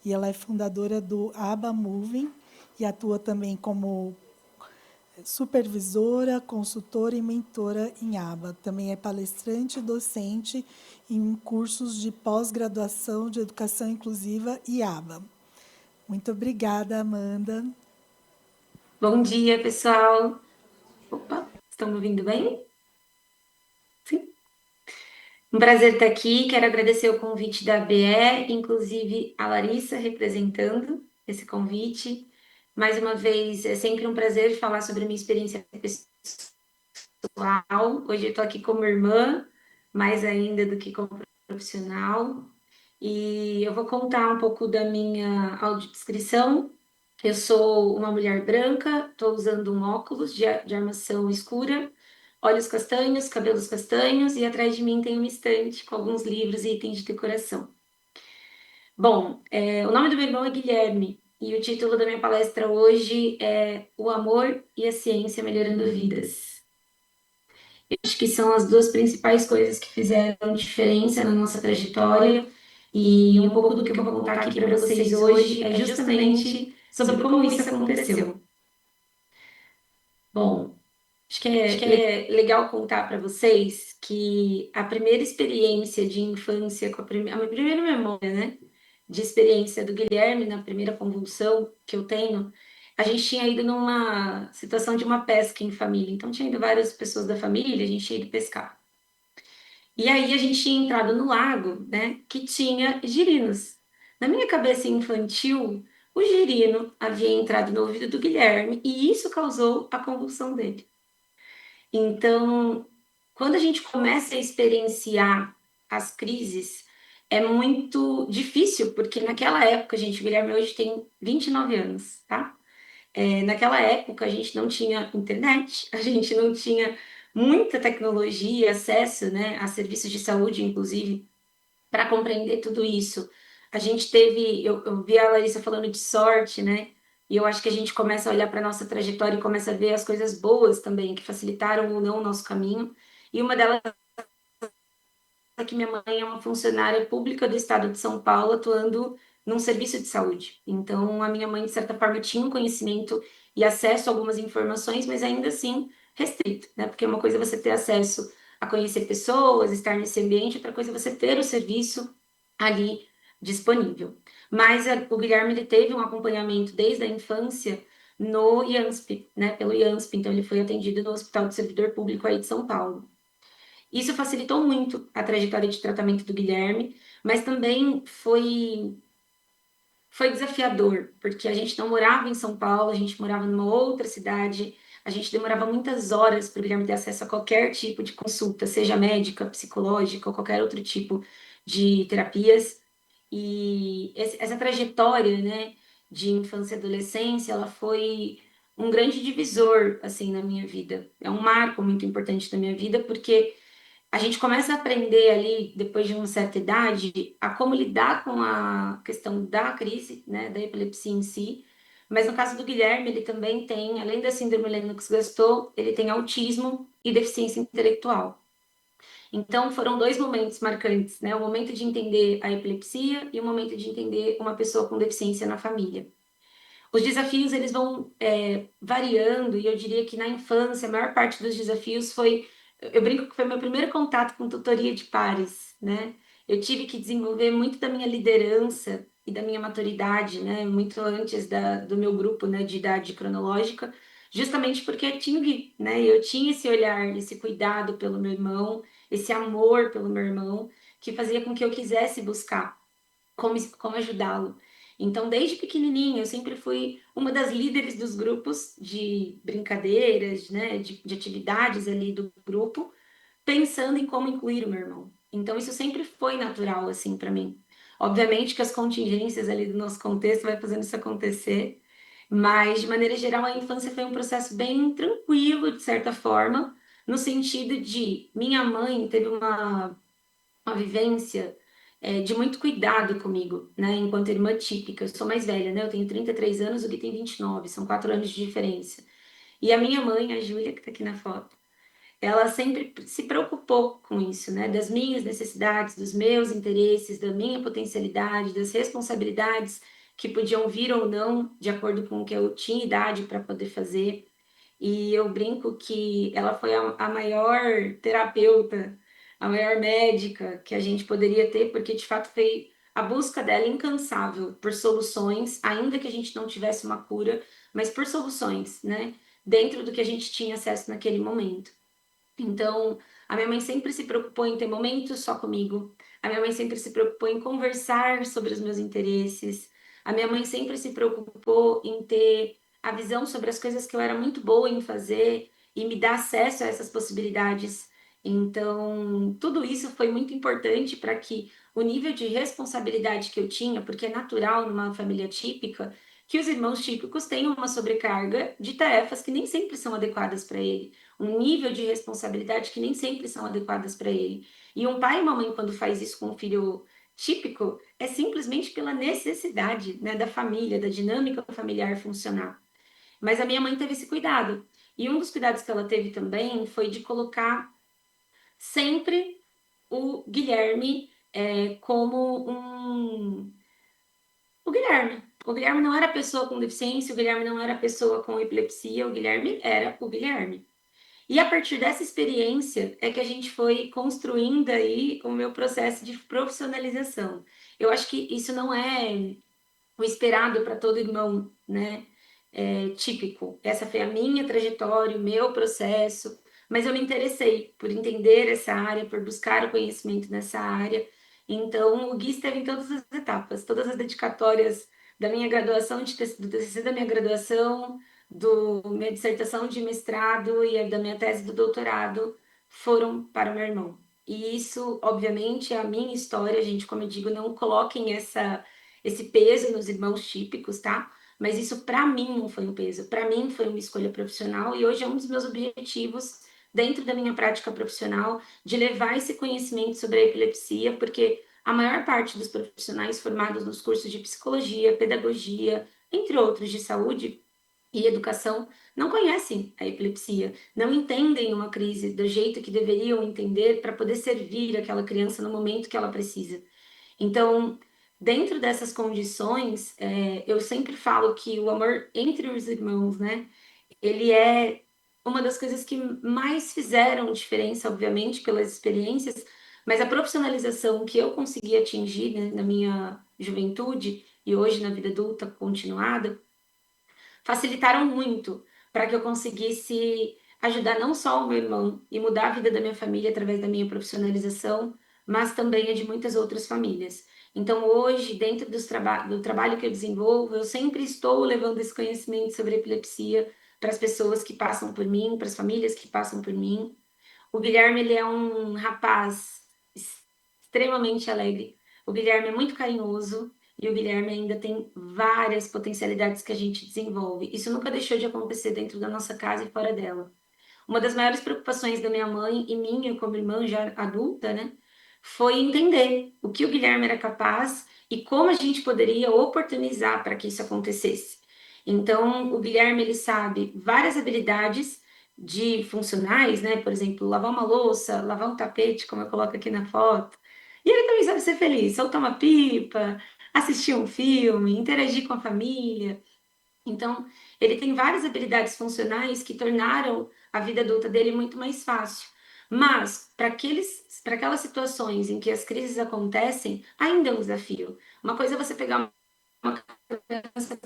E ela é fundadora do ABA Moving e atua também como supervisora, consultora e mentora em ABA. Também é palestrante e docente em cursos de pós-graduação de educação inclusiva e ABA. Muito obrigada, Amanda. Bom dia, pessoal. Opa, estão me ouvindo bem? Sim. Um prazer estar aqui. Quero agradecer o convite da ABE, inclusive a Larissa representando esse convite. Mais uma vez, é sempre um prazer falar sobre a minha experiência pessoal. Hoje eu estou aqui como irmã, mais ainda do que como profissional. E eu vou contar um pouco da minha audiodescrição. Eu sou uma mulher branca, estou usando um óculos de armação escura, olhos castanhos, cabelos castanhos, e atrás de mim tem uma estante com alguns livros e itens de decoração. Bom, o nome do meu irmão é Guilherme, e o título da minha palestra hoje é O Amor e a Ciência Melhorando Vidas. Eu acho que são as duas principais coisas que fizeram diferença na nossa trajetória, e um pouco do que eu vou contar aqui para vocês hoje é justamente sobre como isso aconteceu. Bom, acho que é legal contar para vocês que a primeira experiência de infância, a minha primeira memória, né, de experiência do Guilherme na primeira convulsão que eu tenho, a gente tinha ido numa situação de uma pesca em família. Então, tinha ido várias pessoas da família, a gente tinha ido pescar. E aí a gente tinha entrado no lago, né, que tinha girinos. Na minha cabeça infantil, o girino havia entrado no ouvido do Guilherme e isso causou a convulsão dele. Então, quando a gente começa a experienciar as crises, é muito difícil, porque naquela época, gente, o Guilherme hoje tem 29 anos, tá? Naquela época, a gente não tinha internet, a gente não tinha muita tecnologia, acesso, né, a serviços de saúde, inclusive, para compreender tudo isso. A gente teve, eu vi a Larissa falando de sorte, né? E eu acho que a gente começa a olhar para a nossa trajetória e começa a ver as coisas boas também, que facilitaram ou não o nosso caminho. E uma delas é que minha mãe é uma funcionária pública do estado de São Paulo, atuando num serviço de saúde. Então, a minha mãe, de certa forma, tinha um conhecimento e acesso a algumas informações, mas ainda assim restrito, né? Porque uma coisa é você ter acesso a conhecer pessoas, estar nesse ambiente, outra coisa é você ter o serviço ali disponível. Mas o Guilherme, ele teve um acompanhamento desde a infância no IANSP, né? Pelo IANSP, então ele foi atendido no Hospital do Servidor Público aí de São Paulo. Isso facilitou muito a trajetória de tratamento do Guilherme, mas também foi desafiador, porque a gente não morava em São Paulo, a gente morava numa outra cidade, a gente demorava muitas horas para o Guilherme ter acesso a qualquer tipo de consulta, seja médica, psicológica ou qualquer outro tipo de terapias. E essa trajetória, né, de infância e adolescência, ela foi um grande divisor, assim, na minha vida. É um marco muito importante na minha vida, porque a gente começa a aprender ali, depois de uma certa idade, a como lidar com a questão da crise, né, da epilepsia em si. Mas no caso do Guilherme, ele também tem, além da síndrome Lennox-Gastaut, ele tem autismo e deficiência intelectual. Então, foram dois momentos marcantes, né? O momento de entender a epilepsia e o momento de entender uma pessoa com deficiência na família. Os desafios, eles vão variando, e eu diria que na infância, a maior parte dos desafios foi... Eu brinco que foi meu primeiro contato com tutoria de pares, né? eu tive que desenvolver muito da minha liderança e da minha maturidade, né? Muito antes do meu grupo, né, de idade cronológica, justamente porque eu tinha, né? Eu tinha esse olhar, esse cuidado pelo meu irmão, esse amor pelo meu irmão, que fazia com que eu quisesse buscar como ajudá-lo. Então, desde pequenininha, eu sempre fui uma das líderes dos grupos de brincadeiras, né, de atividades ali do grupo, pensando em como incluir o meu irmão. Então, isso sempre foi natural, assim, para mim. Obviamente que as contingências ali do nosso contexto vai fazendo isso acontecer, mas, de maneira geral, a infância foi um processo bem tranquilo, de certa forma, no sentido de minha mãe teve uma vivência de muito cuidado comigo, né? Enquanto irmã típica. Eu sou mais velha, né? Eu tenho 33 anos, o Gui tem 29, são 4 anos de diferença. E a minha mãe, a Júlia, que está aqui na foto, ela sempre se preocupou com isso, né? Das minhas necessidades, dos meus interesses, da minha potencialidade, das responsabilidades que podiam vir ou não, de acordo com o que eu tinha idade para poder fazer. E eu brinco que ela foi a maior terapeuta, a maior médica que a gente poderia ter, porque de fato foi a busca dela incansável por soluções, ainda que a gente não tivesse uma cura, mas por soluções, né? Dentro do que a gente tinha acesso naquele momento. Então, a minha mãe sempre se preocupou em ter momentos só comigo. A minha mãe sempre se preocupou em conversar sobre os meus interesses. A minha mãe sempre se preocupou em ter a visão sobre as coisas que eu era muito boa em fazer e me dar acesso a essas possibilidades. Então, tudo isso foi muito importante para que o nível de responsabilidade que eu tinha, porque é natural numa família típica, que os irmãos típicos tenham uma sobrecarga de tarefas que nem sempre são adequadas para ele, um nível de responsabilidade que nem sempre são adequadas para ele. E um pai e uma mãe, quando faz isso com um filho típico, é simplesmente pela necessidade, né, da família, da dinâmica familiar funcionar. Mas a minha mãe teve esse cuidado. E um dos cuidados que ela teve também foi de colocar sempre o Guilherme como o Guilherme. O Guilherme não era pessoa com deficiência, o Guilherme não era pessoa com epilepsia, o Guilherme era o Guilherme. E a partir dessa experiência é que a gente foi construindo aí o meu processo de profissionalização. Eu acho que isso não é o esperado para todo irmão, né? Típico. Essa foi a minha trajetória, o meu processo, mas eu me interessei por entender essa área, por buscar o conhecimento nessa área. Então, o Gui esteve em todas as etapas, todas as dedicatórias da minha graduação, do TCC da minha graduação, minha dissertação de mestrado e da minha tese do doutorado foram para o meu irmão. E isso, obviamente, é a minha história, gente, como eu digo, não coloquem esse peso nos irmãos típicos, tá? Mas isso para mim não foi um peso, para mim foi uma escolha profissional e hoje é um dos meus objetivos dentro da minha prática profissional de levar esse conhecimento sobre a epilepsia, porque a maior parte dos profissionais formados nos cursos de psicologia, pedagogia, entre outros de saúde e educação, não conhecem a epilepsia, não entendem uma crise do jeito que deveriam entender para poder servir aquela criança no momento que ela precisa. Então, dentro dessas condições, eu sempre falo que o amor entre os irmãos, né, ele é uma das coisas que mais fizeram diferença, obviamente, pelas experiências, mas a profissionalização que eu consegui atingir, né, na minha juventude e hoje na vida adulta continuada, facilitaram muito para que eu conseguisse ajudar não só o meu irmão e mudar a vida da minha família através da minha profissionalização, mas também a de muitas outras famílias. Então, hoje, dentro do trabalho que eu desenvolvo, eu sempre estou levando esse conhecimento sobre epilepsia para as pessoas que passam por mim, para as famílias que passam por mim. O Guilherme, ele é um rapaz extremamente alegre. O Guilherme é muito carinhoso e o Guilherme ainda tem várias potencialidades que a gente desenvolve. Isso nunca deixou de acontecer dentro da nossa casa e fora dela. Uma das maiores preocupações da minha mãe e minha como irmã já adulta, né, foi entender o que o Guilherme era capaz e como a gente poderia oportunizar para que isso acontecesse. Então, o Guilherme, ele sabe várias habilidades de funcionais, né? Por exemplo, lavar uma louça, lavar um tapete, como eu coloco aqui na foto. E ele também sabe ser feliz, soltar uma pipa, assistir um filme, interagir com a família. Então, ele tem várias habilidades funcionais que tornaram a vida adulta dele muito mais fácil. Mas, para aquelas situações em que as crises acontecem, ainda é um desafio. Uma coisa é você pegar uma criança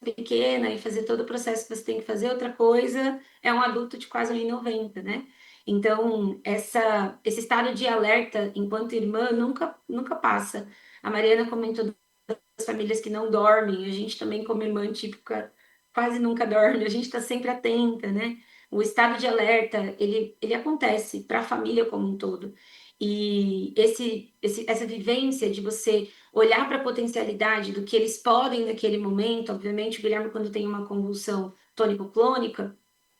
pequena e fazer todo o processo que você tem que fazer, outra coisa é um adulto de quase 1,90 m, né? Então, esse estado de alerta enquanto irmã nunca passa. A Mariana comentou das famílias que não dormem, a gente também, como irmã típica, quase nunca dorme, a gente está sempre atenta, né? O estado de alerta, ele acontece para a família como um todo. E essa vivência de você olhar para a potencialidade do que eles podem naquele momento, obviamente, o Guilherme, quando tem uma convulsão tônico-clônica,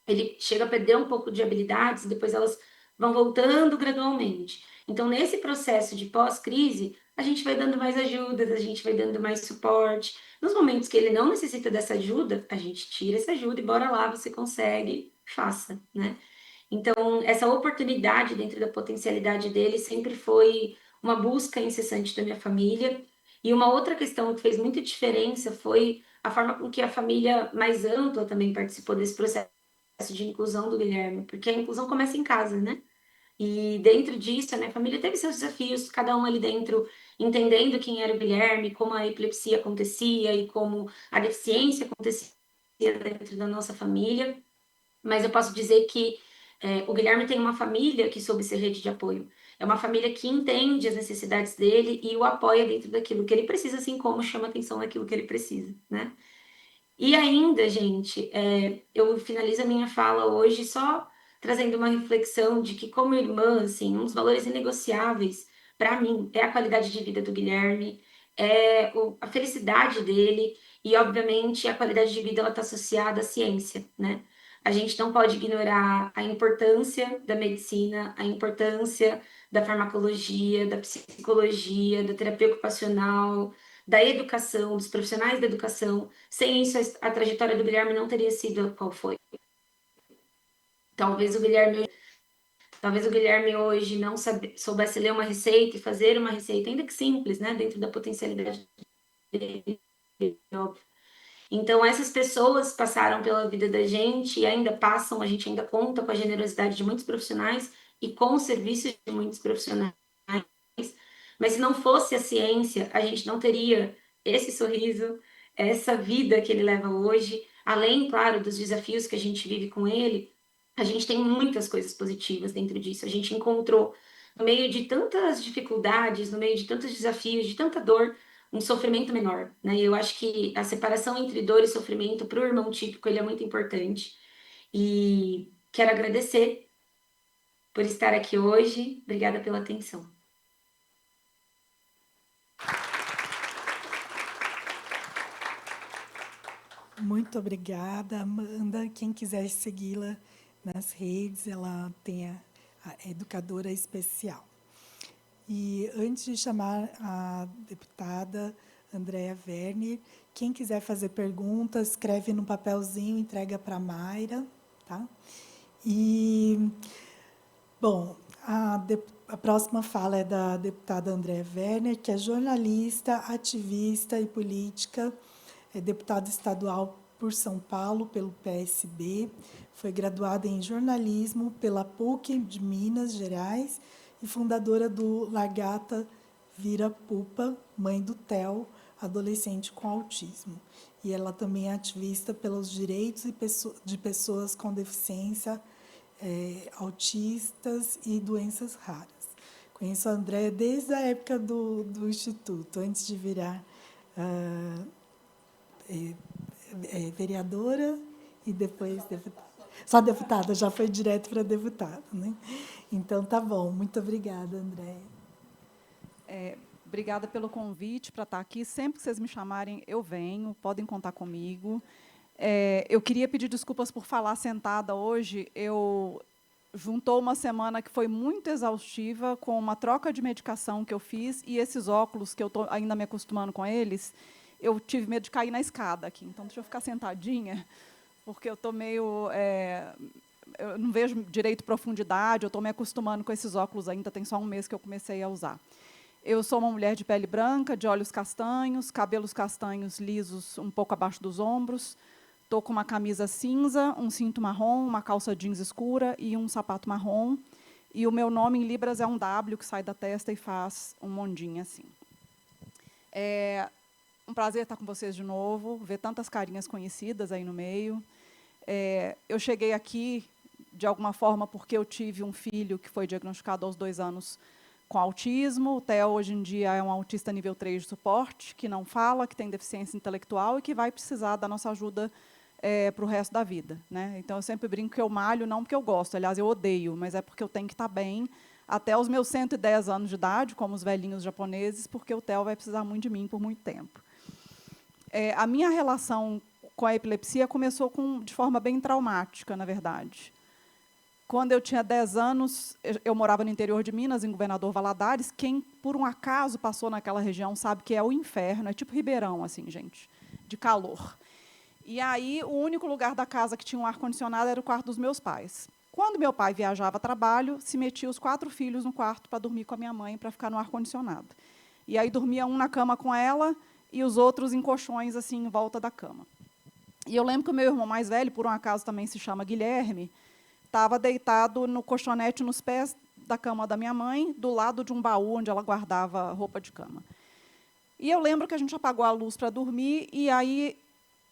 ele chega a perder um pouco de habilidades, depois elas vão voltando gradualmente. Então, nesse processo de pós-crise, a gente vai dando mais ajudas, a gente vai dando mais suporte. Nos momentos que ele não necessita dessa ajuda, a gente tira essa ajuda e bora lá, você consegue, faça, né? Então, essa oportunidade dentro da potencialidade dele sempre foi uma busca incessante da minha família. E uma outra questão que fez muita diferença foi a forma com que a família mais ampla também participou desse processo de inclusão do Guilherme, porque a inclusão começa em casa, né? E dentro disso, a minha família teve seus desafios, cada um ali dentro entendendo quem era o Guilherme, como a epilepsia acontecia e como a deficiência acontecia dentro da nossa família. Mas eu posso dizer que o Guilherme tem uma família que soube ser rede de apoio. É uma família que entende as necessidades dele e o apoia dentro daquilo que ele precisa, assim como chama atenção naquilo que ele precisa, né? E ainda, gente, eu finalizo a minha fala hoje só trazendo uma reflexão de que, como irmã, assim, um dos valores inegociáveis para mim é a qualidade de vida do Guilherme, a felicidade dele e, obviamente, a qualidade de vida ela está associada à ciência, né? A gente não pode ignorar a importância da medicina, a importância da farmacologia, da psicologia, da terapia ocupacional, da educação, dos profissionais da educação. Sem isso, a trajetória do Guilherme não teria sido qual foi. Talvez o Guilherme, talvez o Guilherme hoje não soubesse ler uma receita e fazer uma receita, ainda que simples, né, dentro da potencialidade dele, óbvio. Então, essas pessoas passaram pela vida da gente e ainda passam, a gente ainda conta com a generosidade de muitos profissionais e com os serviços de muitos profissionais. Mas se não fosse a ciência, a gente não teria esse sorriso, essa vida que ele leva hoje, além, claro, dos desafios que a gente vive com ele, a gente tem muitas coisas positivas dentro disso. A gente encontrou, no meio de tantas dificuldades, no meio de tantos desafios, de tanta dor, um sofrimento menor, né? E eu acho que a separação entre dor e sofrimento para o irmão típico, ele é muito importante. E quero agradecer por estar aqui hoje. Obrigada pela atenção. Muito obrigada, Amanda. Quem quiser segui-la nas redes, ela tem a educadora especial. E antes de chamar a deputada Andréa Werner, quem quiser fazer perguntas, escreve no papelzinho, entrega para a Mayra, tá? E, bom, a próxima fala é da deputada Andréa Werner, que é jornalista, ativista e política, é deputada estadual por São Paulo, pelo PSB, foi graduada em jornalismo pela PUC de Minas Gerais e fundadora do Lagarta Vira Pupa, mãe do Theo, adolescente com autismo. E ela também é ativista pelos direitos de pessoas com deficiência, autistas e doenças raras. Conheço a Andréa desde a época do Instituto, antes de virar vereadora e depois deputada. Só deputada, já foi direto para deputada, né? Então, tá bom. Muito obrigada, Andréa. Obrigada pelo convite para estar aqui. Sempre que vocês me chamarem, eu venho. Podem contar comigo. Eu queria pedir desculpas por falar sentada hoje. Juntou uma semana que foi muito exaustiva, com uma troca de medicação que eu fiz, e esses óculos, que eu estou ainda me acostumando com eles, eu tive medo de cair na escada aqui. Então, deixa eu ficar sentadinha, porque eu estou meio... eu não vejo direito profundidade, eu estou me acostumando com esses óculos ainda, tem só um mês que eu comecei a usar. Eu sou uma mulher de pele branca, de olhos castanhos, cabelos castanhos lisos um pouco abaixo dos ombros, estou com uma camisa cinza, um cinto marrom, uma calça jeans escura e um sapato marrom. E o meu nome em Libras é um W que sai da testa e faz um mondinho assim. É um prazer estar com vocês de novo, ver tantas carinhas conhecidas aí no meio. Eu cheguei aqui, de alguma forma, porque eu tive um filho que foi diagnosticado aos 2 anos com autismo. O Theo, hoje em dia, é um autista nível 3 de suporte, que não fala, que tem deficiência intelectual e que vai precisar da nossa ajuda para o resto da vida, né? Então, eu sempre brinco que eu malho, não porque eu gosto, aliás, eu odeio, mas é porque eu tenho que estar bem até os meus 110 anos de idade, como os velhinhos japoneses, porque o Theo vai precisar muito de mim por muito tempo. A minha relação com a epilepsia começou de forma bem traumática, na verdade. Quando eu tinha 10 anos, eu morava no interior de Minas, em Governador Valadares. Quem, por um acaso, passou naquela região sabe que é o inferno, é tipo Ribeirão, assim, gente, de calor. E aí, o único lugar da casa que tinha um ar-condicionado era o quarto dos meus pais. Quando meu pai viajava a trabalho, se metia os 4 filhos no quarto para dormir com a minha mãe, para ficar no ar-condicionado. E aí dormia um na cama com ela e os outros em colchões, assim, em volta da cama. E eu lembro que o meu irmão mais velho, por um acaso também se chama Guilherme, estava deitado no colchonete nos pés da cama da minha mãe, do lado de um baú onde ela guardava roupa de cama. E eu lembro que a gente apagou a luz para dormir, e aí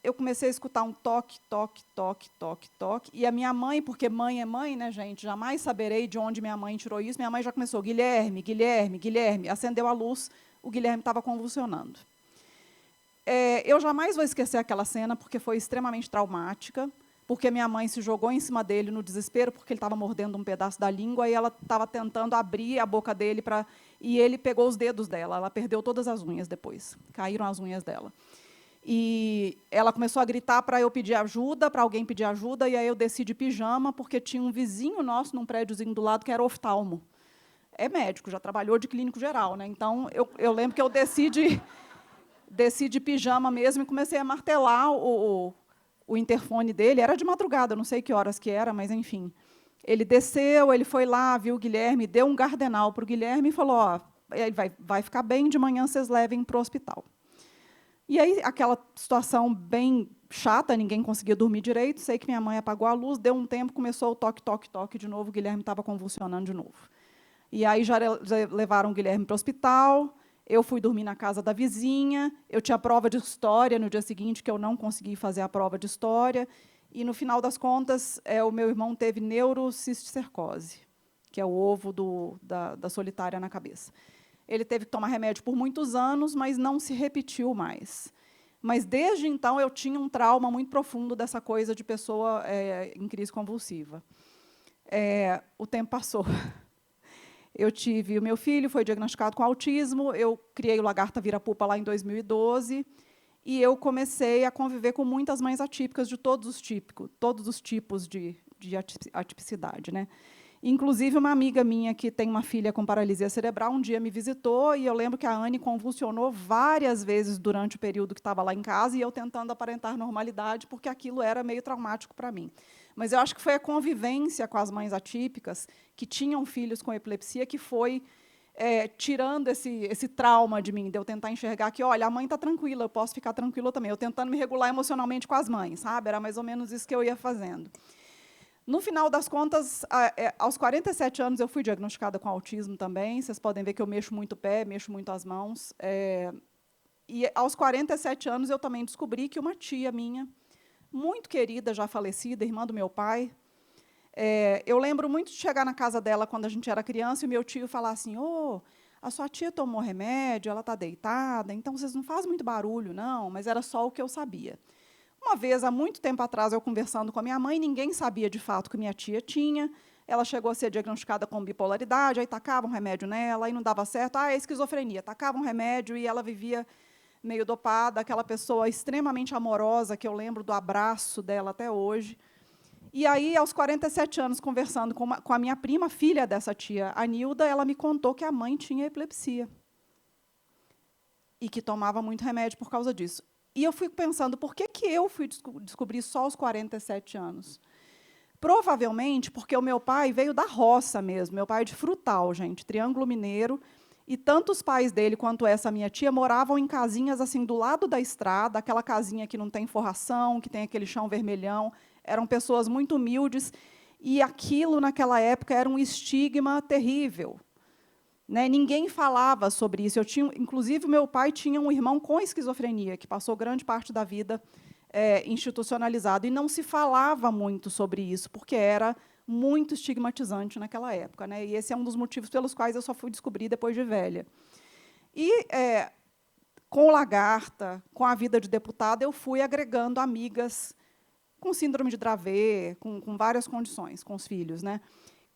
eu comecei a escutar um toque, toque, toque, toque, toque. E a minha mãe, porque mãe é mãe, né, gente? Jamais saberei de onde minha mãe tirou isso. Minha mãe já começou, Guilherme, Guilherme, Guilherme. Acendeu a luz, o Guilherme estava convulsionando. Eu jamais vou esquecer aquela cena, porque foi extremamente traumática, porque minha mãe se jogou em cima dele no desespero, porque ele estava mordendo um pedaço da língua, e ela estava tentando abrir a boca dele, e ele pegou os dedos dela. Ela perdeu todas as unhas depois. Caíram as unhas dela. E ela começou a gritar para eu pedir ajuda, para alguém pedir ajuda, e aí eu desci de pijama, porque tinha um vizinho nosso num prédiozinho do lado que era oftalmo. É médico, já trabalhou de clínico geral, né? Então, eu lembro que eu desci de pijama mesmo e comecei a martelar o interfone dele. Era de madrugada, não sei que horas que era, mas, enfim. Ele desceu, ele foi lá, viu o Guilherme, deu um gardenal para o Guilherme e falou, ó, ele vai ficar bem, de manhã vocês levem para o hospital. E aí, aquela situação bem chata, ninguém conseguia dormir direito, sei que minha mãe apagou a luz, deu um tempo, começou o toque, toque, toque de novo, o Guilherme estava convulsionando de novo. E aí já levaram o Guilherme para o hospital, eu fui dormir na casa da vizinha, eu tinha prova de história no dia seguinte, que eu não consegui fazer a prova de história, e, no final das contas, o meu irmão teve neurocisticercose, que é o ovo da solitária na cabeça. Ele teve que tomar remédio por muitos anos, mas não se repetiu mais. Mas, desde então, eu tinha um trauma muito profundo dessa coisa de pessoa em crise convulsiva. O tempo passou. O meu filho foi diagnosticado com autismo, eu criei o Lagarta Vira-Pupa lá em 2012, e eu comecei a conviver com muitas mães atípicas de todos os tipos de atipicidade, né? Inclusive, uma amiga minha que tem uma filha com paralisia cerebral, um dia me visitou, e eu lembro que a Anne convulsionou várias vezes durante o período que estava lá em casa, e eu tentando aparentar normalidade, porque aquilo era meio traumático para mim. Mas eu acho que foi a convivência com as mães atípicas, que tinham filhos com epilepsia, que foi tirando esse trauma de mim, de eu tentar enxergar que, olha, a mãe está tranquila, eu posso ficar tranquila também. Eu tentando me regular emocionalmente com as mães, sabe? Era mais ou menos isso que eu ia fazendo. No final das contas, aos 47 anos, eu fui diagnosticada com autismo também. Vocês podem ver que eu mexo muito o pé, mexo muito as mãos. E, aos 47 anos, eu também descobri que uma tia minha, muito querida, já falecida, irmã do meu pai, eu lembro muito de chegar na casa dela quando a gente era criança e o meu tio falar assim, a sua tia tomou remédio, ela está deitada, então vocês não fazem muito barulho, não, mas era só o que eu sabia. Uma vez, há muito tempo atrás, eu conversando com a minha mãe, ninguém sabia de fato que minha tia tinha. Ela chegou a ser diagnosticada com bipolaridade, aí tacavam um remédio nela, aí não dava certo, é esquizofrenia. Tacavam um remédio e ela vivia meio dopada, aquela pessoa extremamente amorosa, que eu lembro do abraço dela até hoje. E aí, aos 47 anos, conversando com a minha prima, filha dessa tia, a Nilda, ela me contou que a mãe tinha epilepsia e que tomava muito remédio por causa disso. E eu fui pensando, por que eu fui descobrir só aos 47 anos? Provavelmente porque o meu pai veio da roça mesmo, meu pai é de Frutal, gente, Triângulo Mineiro, e tanto os pais dele quanto essa minha tia moravam em casinhas assim do lado da estrada, aquela casinha que não tem forração, que tem aquele chão vermelhão, eram pessoas muito humildes, e aquilo, naquela época, era um estigma terrível. Né? Ninguém falava sobre isso. Inclusive, meu pai tinha um irmão com esquizofrenia, que passou grande parte da vida institucionalizado, e não se falava muito sobre isso, porque era muito estigmatizante naquela época. Né? E esse é um dos motivos pelos quais eu só fui descobrir depois de velha. E, com o Lagarta, com a vida de deputada, eu fui agregando amigas com síndrome de Dravet, com várias condições, com os filhos. Né?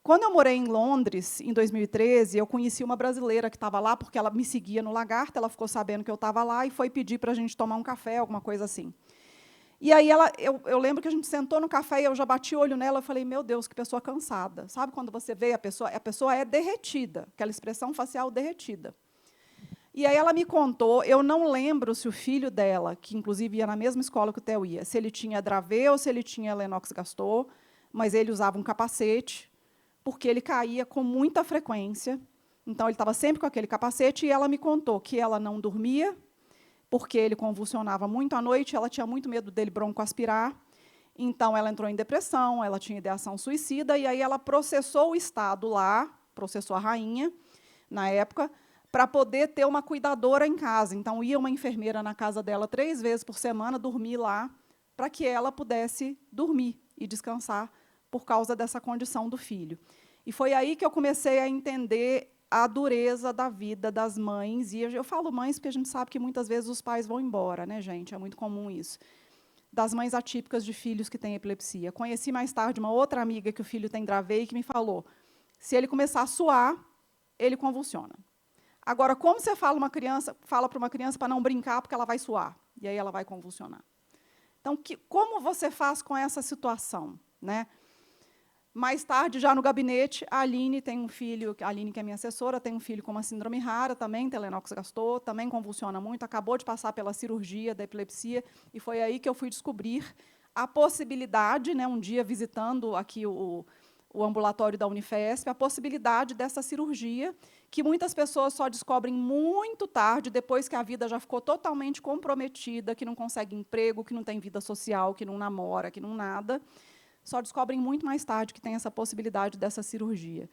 Quando eu morei em Londres, em 2013, eu conheci uma brasileira que estava lá, porque ela me seguia no Lagarta, ela ficou sabendo que eu estava lá e foi pedir para a gente tomar um café, alguma coisa assim. E aí eu lembro que a gente sentou no café e eu já bati o olho nela e falei, meu Deus, que pessoa cansada. Sabe quando você vê a pessoa é derretida, aquela expressão facial derretida. E aí ela me contou, eu não lembro se o filho dela, que inclusive ia na mesma escola que o Theo ia, se ele tinha Dravet ou se ele tinha Lennox-Gastaut, mas ele usava um capacete, porque ele caía com muita frequência. Então, ele estava sempre com aquele capacete, e ela me contou que ela não dormia, porque ele convulsionava muito à noite, ela tinha muito medo dele broncoaspirar, então ela entrou em depressão, ela tinha ideação suicida, e aí ela processou o Estado lá, processou a rainha, na época, para poder ter uma cuidadora em casa. Então, ia uma enfermeira na casa dela 3 vezes por semana, dormir lá, para que ela pudesse dormir e descansar, por causa dessa condição do filho. E foi aí que eu comecei a entender a dureza da vida das mães. E eu falo mães porque a gente sabe que muitas vezes os pais vão embora, né, gente? É muito comum isso. Das mães atípicas de filhos que têm epilepsia. Conheci mais tarde uma outra amiga que o filho tem Dravet e que me falou, se ele começar a suar, ele convulsiona. Agora, como você fala para uma criança para não brincar porque ela vai suar? E aí ela vai convulsionar. Então, como você faz com essa situação? Né? Mais tarde, já no gabinete, a Aline tem um filho, a Aline, que é minha assessora, tem um filho com uma síndrome rara, também tem Lennox-Gastaut, também convulsiona muito, acabou de passar pela cirurgia da epilepsia, e foi aí que eu fui descobrir a possibilidade, né, um dia visitando aqui o ambulatório da Unifesp, a possibilidade dessa cirurgia, que muitas pessoas só descobrem muito tarde, depois que a vida já ficou totalmente comprometida, que não consegue emprego, que não tem vida social, que não namora, que não nada, só descobrem muito mais tarde que tem essa possibilidade dessa cirurgia.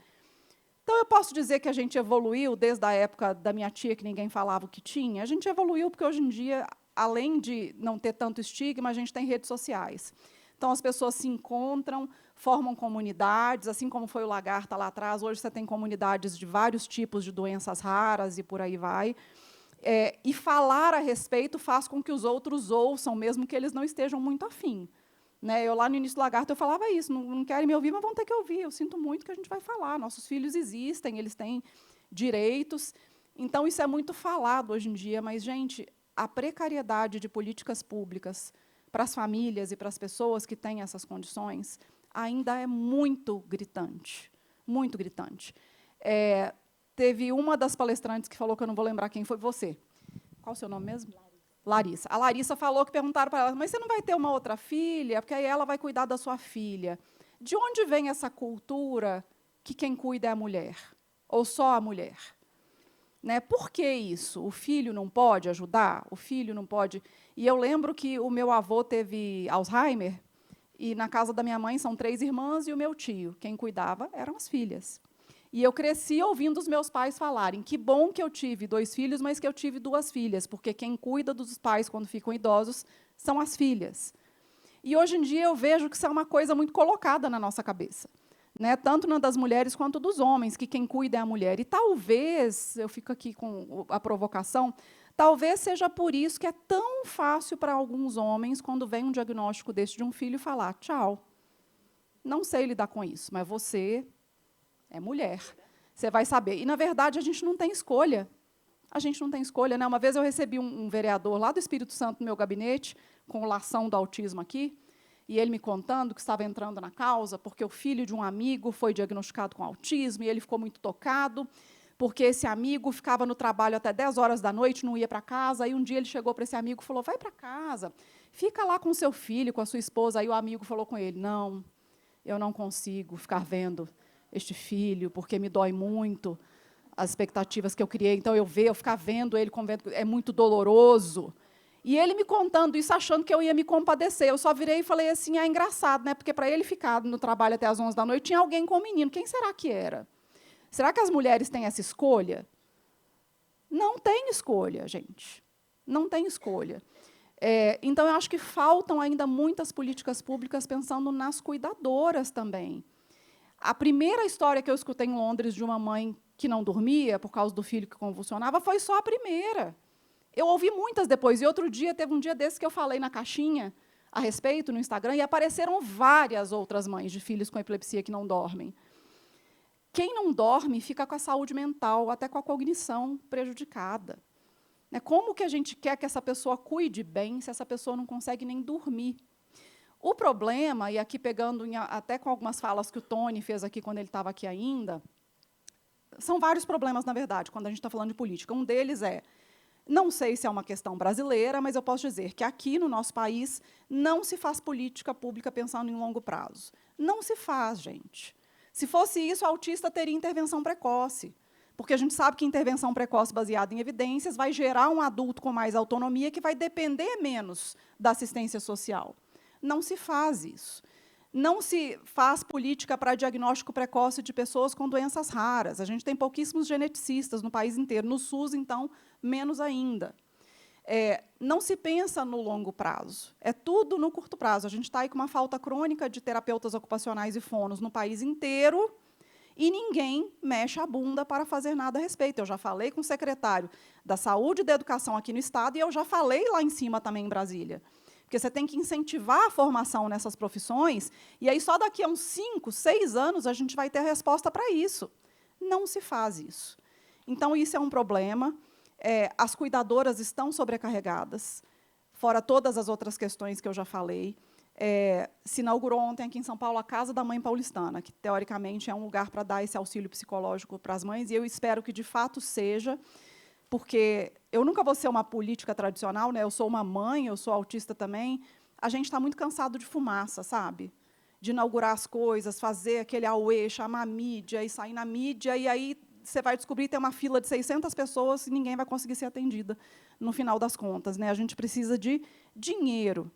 Então, eu posso dizer que a gente evoluiu desde a época da minha tia, que ninguém falava o que tinha. A gente evoluiu porque, hoje em dia, além de não ter tanto estigma, a gente tem redes sociais. Então, as pessoas se encontram, formam comunidades, assim como foi o Lagarta lá atrás, hoje você tem comunidades de vários tipos de doenças raras e por aí vai. E falar a respeito faz com que os outros ouçam, mesmo que eles não estejam muito afim. Né, eu, lá no início do Lagarta, eu falava isso, não querem me ouvir, mas vão ter que ouvir. Eu sinto muito que a gente vai falar. Nossos filhos existem, eles têm direitos. Então, isso é muito falado hoje em dia. Mas, gente, a precariedade de políticas públicas para as famílias e para as pessoas que têm essas condições ainda é muito gritante. Muito gritante. Teve uma das palestrantes que falou, que eu não vou lembrar quem foi, você. Qual o seu nome mesmo? Larissa. A Larissa falou que perguntaram para ela, mas você não vai ter uma outra filha? Porque aí ela vai cuidar da sua filha. De onde vem essa cultura que quem cuida é a mulher? Ou só a mulher? Né? Por que isso? O filho não pode ajudar? O filho não pode... E eu lembro que o meu avô teve Alzheimer, e na casa da minha mãe são 3 irmãs e o meu tio. Quem cuidava eram as filhas. E eu cresci ouvindo os meus pais falarem, que bom que eu tive 2 filhos, mas que eu tive 2 filhas, porque quem cuida dos pais quando ficam idosos são as filhas. E, hoje em dia, eu vejo que isso é uma coisa muito colocada na nossa cabeça, né? Tanto na das mulheres quanto dos homens, que quem cuida é a mulher. E talvez, eu fico aqui com a provocação, talvez seja por isso que é tão fácil para alguns homens, quando vem um diagnóstico desse de um filho, falar, tchau, não sei lidar com isso, mas você... é mulher, você vai saber. E, na verdade, a gente não tem escolha. A gente não tem escolha. Né? Uma vez eu recebi um vereador lá do Espírito Santo no meu gabinete, com lação do autismo aqui, e ele me contando que estava entrando na causa porque o filho de um amigo foi diagnosticado com autismo, e ele ficou muito tocado, porque esse amigo ficava no trabalho até 10 horas da noite, não ia para casa, aí um dia ele chegou para esse amigo e falou, vai para casa, fica lá com o seu filho, com a sua esposa. Aí o amigo falou com ele, não, eu não consigo ficar vendo este filho, porque me dói muito as expectativas que eu criei. Então, eu ficar vendo ele, é muito doloroso. E ele me contando isso, achando que eu ia me compadecer. Eu só virei e falei assim, é engraçado, né? Porque para ele ficar no trabalho até às 11 da noite, tinha alguém com o menino. Quem será que era? Será que as mulheres têm essa escolha? Não tem escolha, gente. Não tem escolha. Então, eu acho que faltam ainda muitas políticas públicas pensando nas cuidadoras também. A primeira história que eu escutei em Londres de uma mãe que não dormia por causa do filho que convulsionava foi só a primeira. Eu ouvi muitas depois. E outro dia, teve um dia desse que eu falei na caixinha a respeito, no Instagram, e apareceram várias outras mães de filhos com epilepsia que não dormem. Quem não dorme fica com a saúde mental, até com a cognição prejudicada. Como que a gente quer que essa pessoa cuide bem se essa pessoa não consegue nem dormir? O problema, e aqui pegando até com algumas falas que o Tony fez aqui quando ele estava aqui ainda, são vários problemas, na verdade, quando a gente está falando de política. Um deles é, não sei se é uma questão brasileira, mas eu posso dizer que aqui no nosso país não se faz política pública pensando em longo prazo. Não se faz, gente. Se fosse isso, o autista teria intervenção precoce, porque a gente sabe que intervenção precoce baseada em evidências vai gerar um adulto com mais autonomia que vai depender menos da assistência social. Não se faz isso. Não se faz política para diagnóstico precoce de pessoas com doenças raras. A gente tem pouquíssimos geneticistas no país inteiro. No SUS, então, menos ainda. Não se pensa no longo prazo. É tudo no curto prazo. A gente está aí com uma falta crônica de terapeutas ocupacionais e fonos no país inteiro e ninguém mexe a bunda para fazer nada a respeito. Eu já falei com o secretário da Saúde e da Educação aqui no Estado e eu já falei lá em cima também em Brasília. Porque você tem que incentivar a formação nessas profissões, e aí só daqui a uns 5, 6 anos a gente vai ter a resposta para isso. Não se faz isso. Então, isso é um problema. As cuidadoras estão sobrecarregadas, fora todas as outras questões que eu já falei. Se inaugurou ontem aqui em São Paulo a Casa da Mãe Paulistana, que, teoricamente, é um lugar para dar esse auxílio psicológico para as mães, e eu espero que, de fato, seja, porque eu nunca vou ser uma política tradicional, né? Eu sou uma mãe, eu sou autista também. A gente está muito cansado de fumaça, sabe? De inaugurar as coisas, fazer aquele auê, chamar a mídia e sair na mídia, e aí você vai descobrir que tem uma fila de 600 pessoas e ninguém vai conseguir ser atendida no final das contas, né? A gente precisa de dinheiro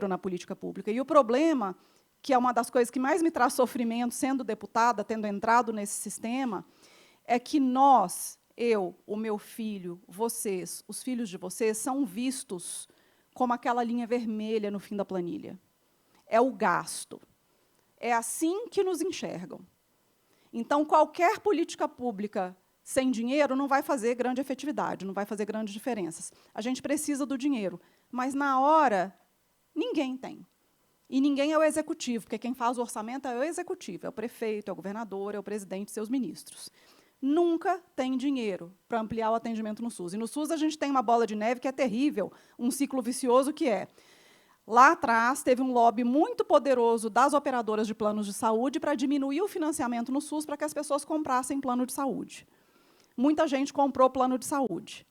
na política pública. E o problema, que é uma das coisas que mais me traz sofrimento sendo deputada, tendo entrado nesse sistema, é que nós, eu, o meu filho, vocês, os filhos de vocês, são vistos como aquela linha vermelha no fim da planilha. É o gasto. É assim que nos enxergam. Então, qualquer política pública sem dinheiro não vai fazer grande efetividade, não vai fazer grandes diferenças. A gente precisa do dinheiro, mas, na hora, ninguém tem. E ninguém é o executivo, porque quem faz o orçamento é o executivo, é o prefeito, é o governador, é o presidente e seus ministros. Nunca tem dinheiro para ampliar o atendimento no SUS. E no SUS a gente tem uma bola de neve que é terrível, um ciclo vicioso que é. Lá atrás teve um lobby muito poderoso das operadoras de planos de saúde para diminuir o financiamento no SUS para que as pessoas comprassem plano de saúde. Muita gente comprou plano de saúde.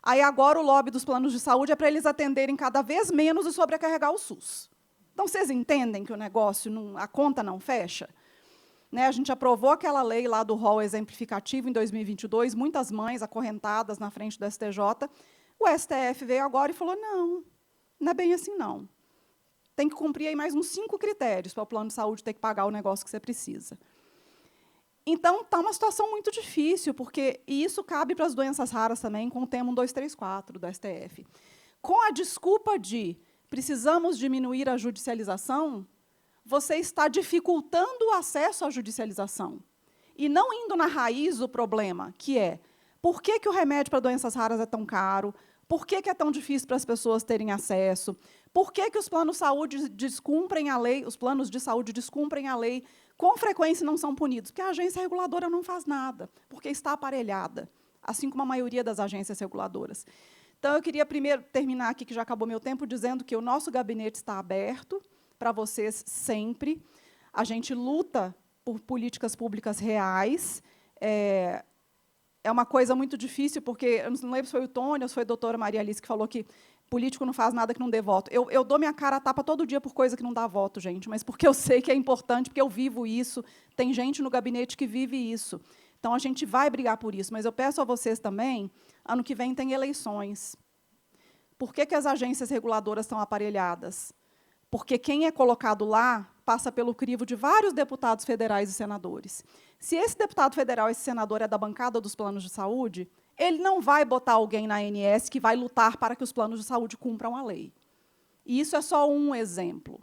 Aí agora o lobby dos planos de saúde é para eles atenderem cada vez menos e sobrecarregar o SUS. Então, vocês entendem que o negócio, a conta não fecha? A gente aprovou aquela lei lá do rol exemplificativo em 2022, muitas mães acorrentadas na frente do STJ. O STF veio agora e falou, não é bem assim, não. Tem que cumprir aí mais uns 5 critérios para o plano de saúde ter que pagar o negócio que você precisa. Então, está uma situação muito difícil, porque isso cabe para as doenças raras também, com o tema 1234 do STF. Com a desculpa de precisamos diminuir a judicialização, você está dificultando o acesso à judicialização e não indo na raiz do problema, que é por que o remédio para doenças raras é tão caro, por que é tão difícil para as pessoas terem acesso, por que os planos de saúde descumprem a lei, os planos de saúde descumprem a lei, com frequência não são punidos, porque a agência reguladora não faz nada, porque está aparelhada, assim como a maioria das agências reguladoras. Então, eu queria primeiro terminar aqui, que já acabou meu tempo, dizendo que o nosso gabinete está aberto para vocês sempre. A gente luta por políticas públicas reais. É uma coisa muito difícil, porque, eu não lembro se foi o Tony ou se foi a doutora Maria Alice que falou que político não faz nada que não dê voto. Eu dou minha cara a tapa todo dia por coisa que não dá voto, gente, mas porque eu sei que é importante, porque eu vivo isso, tem gente no gabinete que vive isso. Então, a gente vai brigar por isso, mas eu peço a vocês também, ano que vem tem eleições. Por que as agências reguladoras estão aparelhadas? Porque quem é colocado lá passa pelo crivo de vários deputados federais e senadores. Se esse deputado federal, esse senador, é da bancada dos planos de saúde, ele não vai botar alguém na ANS que vai lutar para que os planos de saúde cumpram a lei. E isso é só um exemplo.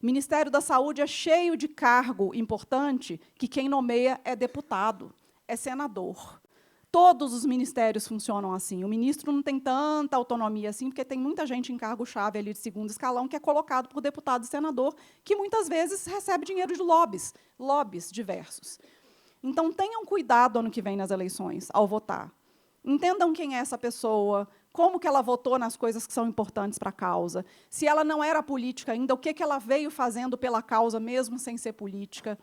O Ministério da Saúde é cheio de cargo importante que quem nomeia é deputado, é senador. Todos os ministérios funcionam assim. O ministro não tem tanta autonomia assim, porque tem muita gente em cargo-chave ali de segundo escalão que é colocado por deputado e senador, que muitas vezes recebe dinheiro de lobbies diversos. Então, tenham cuidado ano que vem nas eleições, ao votar. Entendam quem é essa pessoa, como que ela votou nas coisas que são importantes para a causa. Se ela não era política ainda, o que ela veio fazendo pela causa, mesmo sem ser política,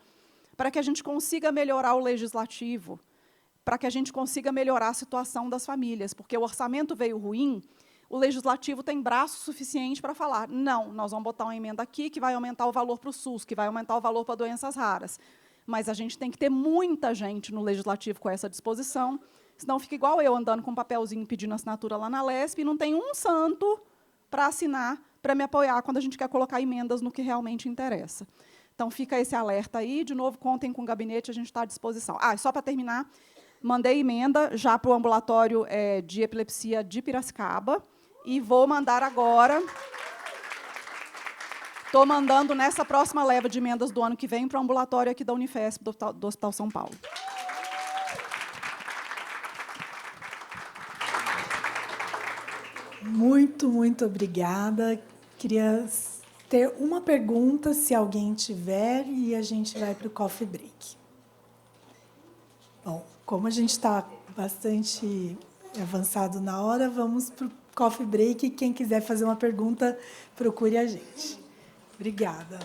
para que a gente consiga melhorar o legislativo, para que a gente consiga melhorar a situação das famílias, porque o orçamento veio ruim, o legislativo tem braço suficiente para falar, não, nós vamos botar uma emenda aqui que vai aumentar o valor para o SUS, que vai aumentar o valor para doenças raras. Mas a gente tem que ter muita gente no legislativo com essa disposição, senão fica igual eu andando com um papelzinho pedindo assinatura lá na LESP e não tem um santo para assinar, para me apoiar quando a gente quer colocar emendas no que realmente interessa. Então, fica esse alerta aí. De novo, contem com o gabinete, a gente está à disposição. Ah, só para terminar, mandei emenda já para o ambulatório de epilepsia de Piracicaba e vou mandar agora. Estou mandando nessa próxima leva de emendas do ano que vem para o ambulatório aqui da Unifesp, do Hospital São Paulo. Muito, muito obrigada. Queria ter uma pergunta, se alguém tiver, e a gente vai para o coffee break. Bom, como a gente está bastante avançado na hora, vamos para o coffee break. Quem quiser fazer uma pergunta, procure a gente. Obrigada.